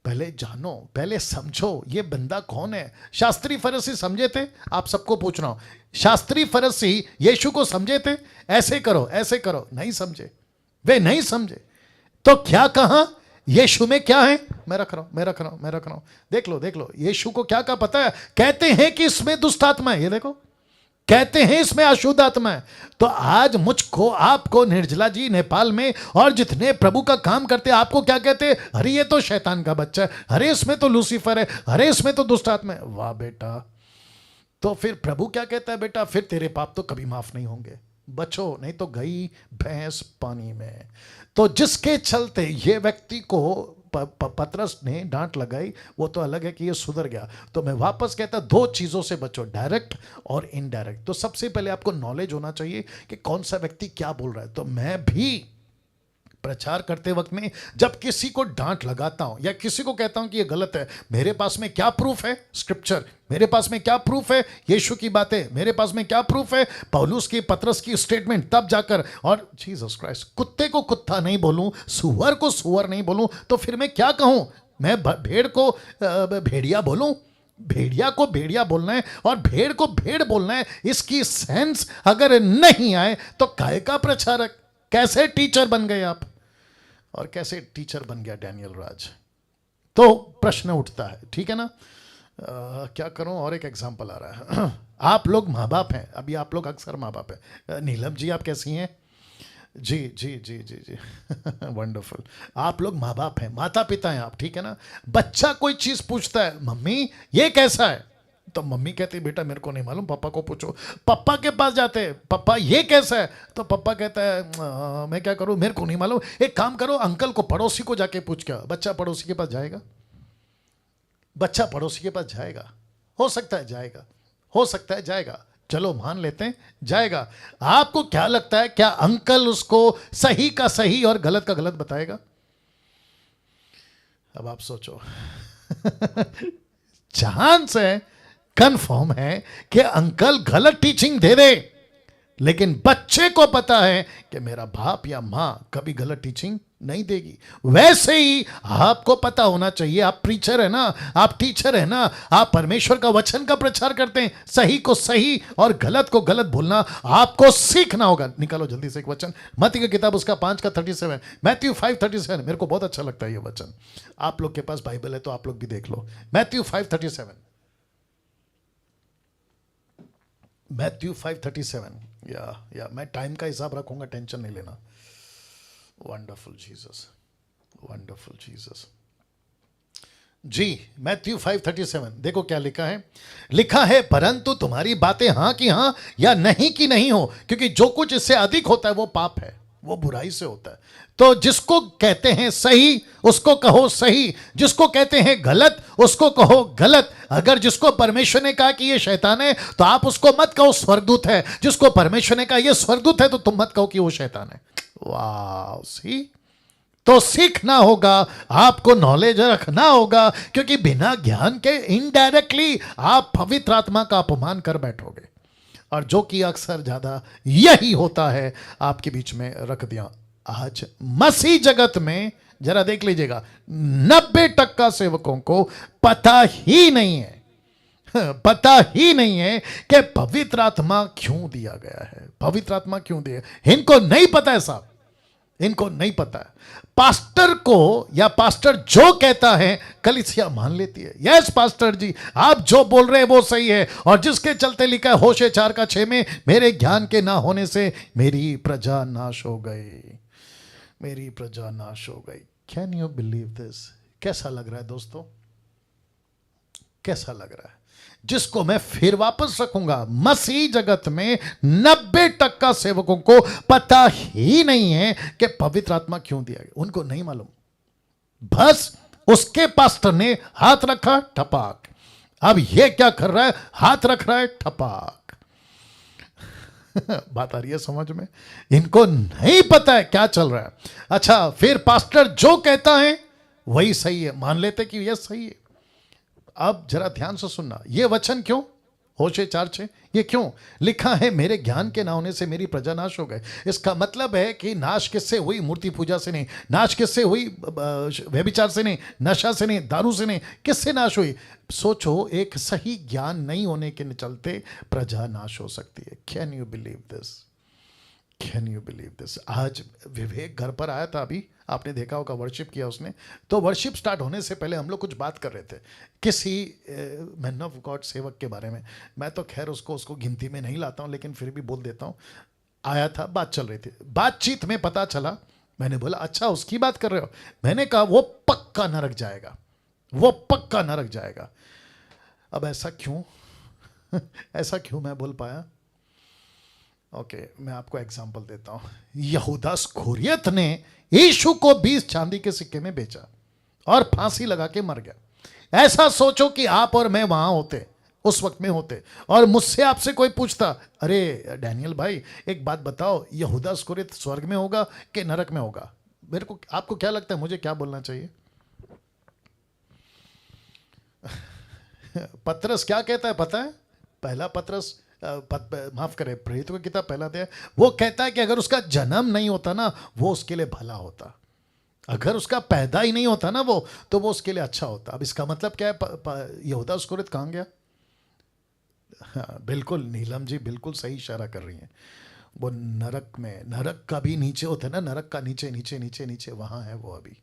पहले जानो, पहले समझो ये बंदा कौन है। शास्त्री फरीसी समझे थे? आप सबको पूछ रहा हूं, शास्त्री फरीसी यीशु को समझे थे? ऐसे करो, ऐसे करो, नहीं समझे, वे नहीं समझे। तो क्या कहा? यीशु में क्या है? मैं रख रहा हूं, मैं रख रहा हूं, मैं रख रहा हूं। देख लो, देख लो, यीशु को क्या कहा पता है? कहते हैं कि इसमें दुष्ट आत्मा है। ये देखो, कहते हैं इसमें अशुद्ध आत्मा है। तो आज मुझको, आपको, निर्जला जी नेपाल में और जितने प्रभु का काम करते हैं, आपको क्या कहते हैं? अरे ये तो शैतान का बच्चा है, अरे इसमें तो लूसीफर है, अरे इसमें तो दुष्ट आत्मा है। वाह बेटा। तो फिर प्रभु क्या कहता है? बेटा फिर तेरे पाप तो कभी माफ नहीं होंगे, बचो, नहीं तो गई भैंस पानी में। तो जिसके चलते ये व्यक्ति को पतरस ने डांट लगाई, वो तो अलग है कि ये सुधर गया। तो मैं वापस कहता, 2 चीजों से बचो, डायरेक्ट और इनडायरेक्ट। तो सबसे पहले आपको नॉलेज होना चाहिए कि कौन सा व्यक्ति क्या बोल रहा है। तो मैं भी प्रचार करते वक्त में जब किसी को डांट लगाता हूं या किसी को कहता हूं कि ये गलत है, मेरे पास में क्या प्रूफ है? स्क्रिप्चर। मेरे पास में क्या प्रूफ है? यीशु की बातें। मेरे पास में क्या प्रूफ है? पौलुस की, पतरस की स्टेटमेंट। तब जाकर, और जीसस क्राइस्ट, कुत्ते को कुत्ता नहीं बोलूं, सुअर को सुअर नहीं बोलूं, तो फिर मैं क्या कहूं? मैं भेड़ को भेड़िया बोलूं? भेड़िया को भेड़िया बोलना है और भेड़ को भेड़ बोलना है। इसकी सेंस अगर नहीं आए तो काय का प्रचारक? कैसे टीचर बन गए आप? और कैसे टीचर बन गया डैनियल राज? तो प्रश्न उठता है, ठीक है ना? क्या करूं? और एक एग्जांपल आ रहा है। आप लोग माँ बाप हैं, अभी आप लोग अक्सर माँ बाप हैं। नीलम जी आप कैसी हैं? जी जी जी जी जी। वंडरफुल। आप लोग माँ बाप हैं, माता पिता हैं आप, ठीक है ना? बच्चा कोई चीज पूछता है, मम्मी ये कैसा है? तो मम्मी कहती बेटा मेरे को नहीं मालूम, पापा को पूछो। पापा के पास जाते हैं, पापा ये कैसा है? तो पापा कहता है मैं क्या करूं, मेरे को नहीं मालूम, एक काम करो अंकल को, पड़ोसी को जाके पूछ के। बच्चा पड़ोसी के पास जाएगा? बच्चा पड़ोसी के पास जाएगा? हो सकता है जाएगा, हो सकता है जाएगा, चलो मान लेते हैं जाएगा। आपको क्या लगता है, क्या अंकल उसको सही का सही और गलत का गलत बताएगा? अब आप सोचो। चांस है, कन्फर्म है कि अंकल गलत टीचिंग दे दे, लेकिन बच्चे को पता है कि मेरा बाप या मां कभी गलत टीचिंग नहीं देगी। वैसे ही आपको पता होना चाहिए, आप प्रीचर है ना, आप टीचर है ना, आप परमेश्वर का वचन का प्रचार करते हैं, सही को सही और गलत को गलत बोलना आपको सीखना होगा। निकालो जल्दी से एक वचन, मत्ती की किताब उसका 5:37, मैथ्यू 5:37। मेरे को बहुत अच्छा लगता है ये वचन। आप लोग के पास बाइबल है तो आप लोग भी देख लो, मैथ्यू 5:37, मैथ्यू 5:37। या मैं टाइम का हिसाब रखूंगा, टेंशन नहीं लेना। Wonderful Jesus, wonderful Jesus. जी, मैथ्यू 5:37 देखो क्या लिखा है। लिखा है परंतु तुम्हारी बातें हाँ की हाँ या नहीं की नहीं हो, क्योंकि जो कुछ इससे अधिक होता है वो पाप है, वो बुराई से होता है। तो जिसको कहते हैं सही उसको कहो सही, जिसको कहते हैं गलत उसको कहो गलत। अगर जिसको परमेश्वर ने कहा कि ये शैतान है तो आप उसको मत कहो स्वर्गदूत है, जिसको परमेश्वर ने कहा ये स्वर्गदूत है तो तुम मत कहो कि वो शैतान है। वाह, सी तो सीखना होगा, आपको नॉलेज रखना होगा, क्योंकि बिना ज्ञान के इनडायरेक्टली आप पवित्र आत्मा का अपमान कर बैठोगे, और जो कि अक्सर ज्यादा यही होता है। आपके बीच में रख दिया। आज मसीह जगत में जरा देख लीजिएगा, 90% सेवकों को पता ही नहीं है, पता ही नहीं है कि पवित्र आत्मा क्यों दिया गया है, पवित्र आत्मा क्यों दिया। इनको नहीं पता है साहब, इनको नहीं पता है। पास्टर को या पास्टर जो कहता है कलीसिया मान लेती है, यस पास्टर जी आप जो बोल रहे हैं वो सही है, और जिसके चलते लिखा है होशे 4:6 में, मेरे ज्ञान के ना होने से मेरी प्रजा नाश हो गई, मेरी प्रजा नाश हो गई। Can you believe this? कैसा लग रहा है दोस्तों, कैसा लग रहा है? जिसको मैं फिर वापस रखूंगा, मसीह जगत में 90% सेवकों को पता ही नहीं है कि पवित्र आत्मा क्यों दिया गया, उनको नहीं मालूम। बस उसके पास्टर ने हाथ रखा, ठपाक। अब ये क्या कर रहा है, हाथ रख रहा है, ठपाक। बात आ रही है समझ में? इनको नहीं पता है क्या चल रहा है। अच्छा, फिर पास्टर जो कहता है वही सही है, मान लेते कि यह सही है। अब जरा ध्यान से सुनना, ये वचन क्यों, होशे 4:6, ये क्यों लिखा है, मेरे ज्ञान के ना होने से मेरी प्रजा नाश हो गए। इसका मतलब है कि नाश किससे हुई? मूर्ति पूजा से नहीं, नाश किससे हुई? व्यभिचार से नहीं, नशा से नहीं, दारू से नहीं, किससे नाश हुई? सोचो, एक सही ज्ञान नहीं होने के चलते प्रजा नाश हो सकती है। Can you believe this? Can you believe this? आज विवेक घर पर आया था, अभी आपने देखा होगा, वर्शिप किया उसने। तो वर्शिप स्टार्ट होने से पहले हम लोग कुछ बात कर रहे थे किसी मैन ऑफ गॉड सेवक के बारे में। मैं तो खैर उसको गिनती में नहीं लाता हूँ, लेकिन फिर भी बोल देता हूँ। आया था, बात चल रही थी, बातचीत में पता चला, मैंने बोला अच्छा उसकी बात कर रहे हो? मैंने कहा वो पक्का नरक जाएगा, वो पक्का नरक जाएगा। अब ऐसा क्यों ऐसा क्यों मैं बोल पाया? ओके, मैं आपको एग्जांपल देता हूं। यहूदा स्कूरियत ने यीशु को 20 चांदी के सिक्के में बेचा और फांसी लगा के मर गया। ऐसा सोचो कि आप और मैं वहां होते, उस वक्त में होते, और मुझसे आपसे कोई पूछता, अरे डैनियल भाई एक बात बताओ, यहूदा स्कूरियत स्वर्ग में होगा कि नरक में होगा? मेरे को, आपको क्या लगता है मुझे क्या बोलना चाहिए? पतरस क्या कहता है पता है? पहला पतरस, माफ करें, प्रेरितों की किताब पहला अध्याय, वो कहता है कि अगर उसका जन्म नहीं होता ना, वो उसके लिए भला होता। अगर उसका पैदा ही नहीं होता ना वो, तो वो उसके लिए अच्छा होता। अब इसका मतलब क्या है? यहूदा स्कूरियत कहाँ गया? हाँ, बिल्कुल नीलम जी बिल्कुल सही इशारा कर रही हैं। वो नरक में, नरक का भी नीचे होता है ना, नरक का नीचे नीचे नीचे नीचे, वहां है वो अभी।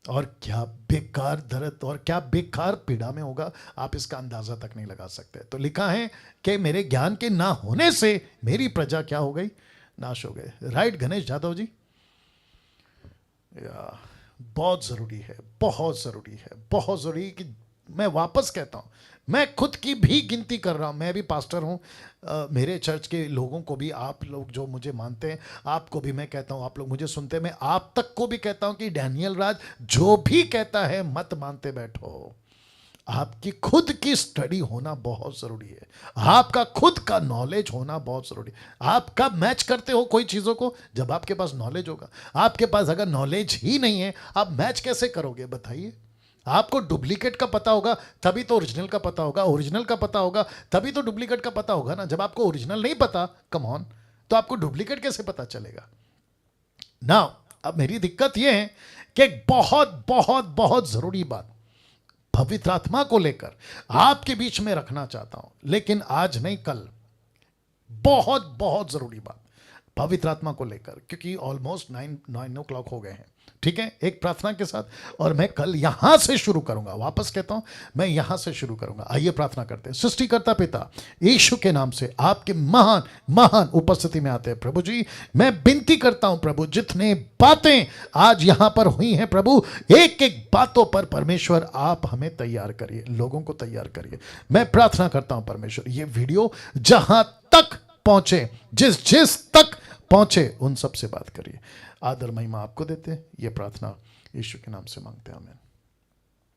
और क्या बेकार दर्द और क्या बेकार पीड़ा में होगा, आप इसका अंदाजा तक नहीं लगा सकते। तो लिखा है कि मेरे ज्ञान के ना होने से मेरी प्रजा क्या हो गई? नाश हो गए। राइट गणेश जादव जी? बहुत जरूरी है, बहुत जरूरी है, बहुत जरूरी। कि मैं वापस कहता हूं, मैं खुद की भी गिनती कर रहा हूं, मैं भी पास्टर हूं। मेरे चर्च के लोगों को भी, आप लोग जो मुझे मानते हैं, आपको भी मैं कहता हूं, आप लोग मुझे सुनते हैं, मैं आप तक को भी कहता हूं कि डैनियल राज जो भी कहता है मत मानते बैठो। आपकी खुद की स्टडी होना बहुत जरूरी है, आपका खुद का नॉलेज होना बहुत जरूरी है। आप कब मैच करते हो कोई चीजों को? जब आपके पास नॉलेज होगा। आपके पास अगर नॉलेज ही नहीं है, आप मैच कैसे करोगे बताइए? आपको डुप्लीकेट का पता होगा तभी तो ओरिजिनल का पता होगा, ओरिजिनल का पता होगा तभी तो डुप्लीकेट का पता होगा ना। जब आपको ओरिजिनल नहीं पता, कम ऑन, तो आपको डुप्लीकेट कैसे पता चलेगा ना? अब मेरी दिक्कत यह है कि बहुत बहुत बहुत जरूरी बात पवित्र आत्मा को लेकर आपके बीच में रखना चाहता हूं, लेकिन आज नहीं कल, बहुत बहुत जरूरी बात पवित्र आत्मा को लेकर, क्योंकि ऑलमोस्ट 9 o'clock हो गए हैं। ठीक है, एक प्रार्थना के साथ, और मैं कल यहां से शुरू करूंगा। वापस कहता हूं, मैं यहां से शुरू करूंगा। आइए प्रार्थना करते हैं। सृष्टिकर्ता पिता, यीशु के नाम से आपके महान महान उपस्थिति में आते हैं प्रभु जी। मैं विनती करता हूं प्रभु, जितने बातें आज यहां पर हुई हैं प्रभु, एक एक बातों पर परमेश्वर आप हमें तैयार करिए, लोगों को तैयार करिए। मैं प्रार्थना करता हूं परमेश्वर, ये वीडियो जहां तक पहुंचे, जिस जिस तक पहुंचे, उन सब से बात करिए। आदर महिमा आपको देते हैं। ये प्रार्थना यीशु के नाम से मांगते हैं, आमीन।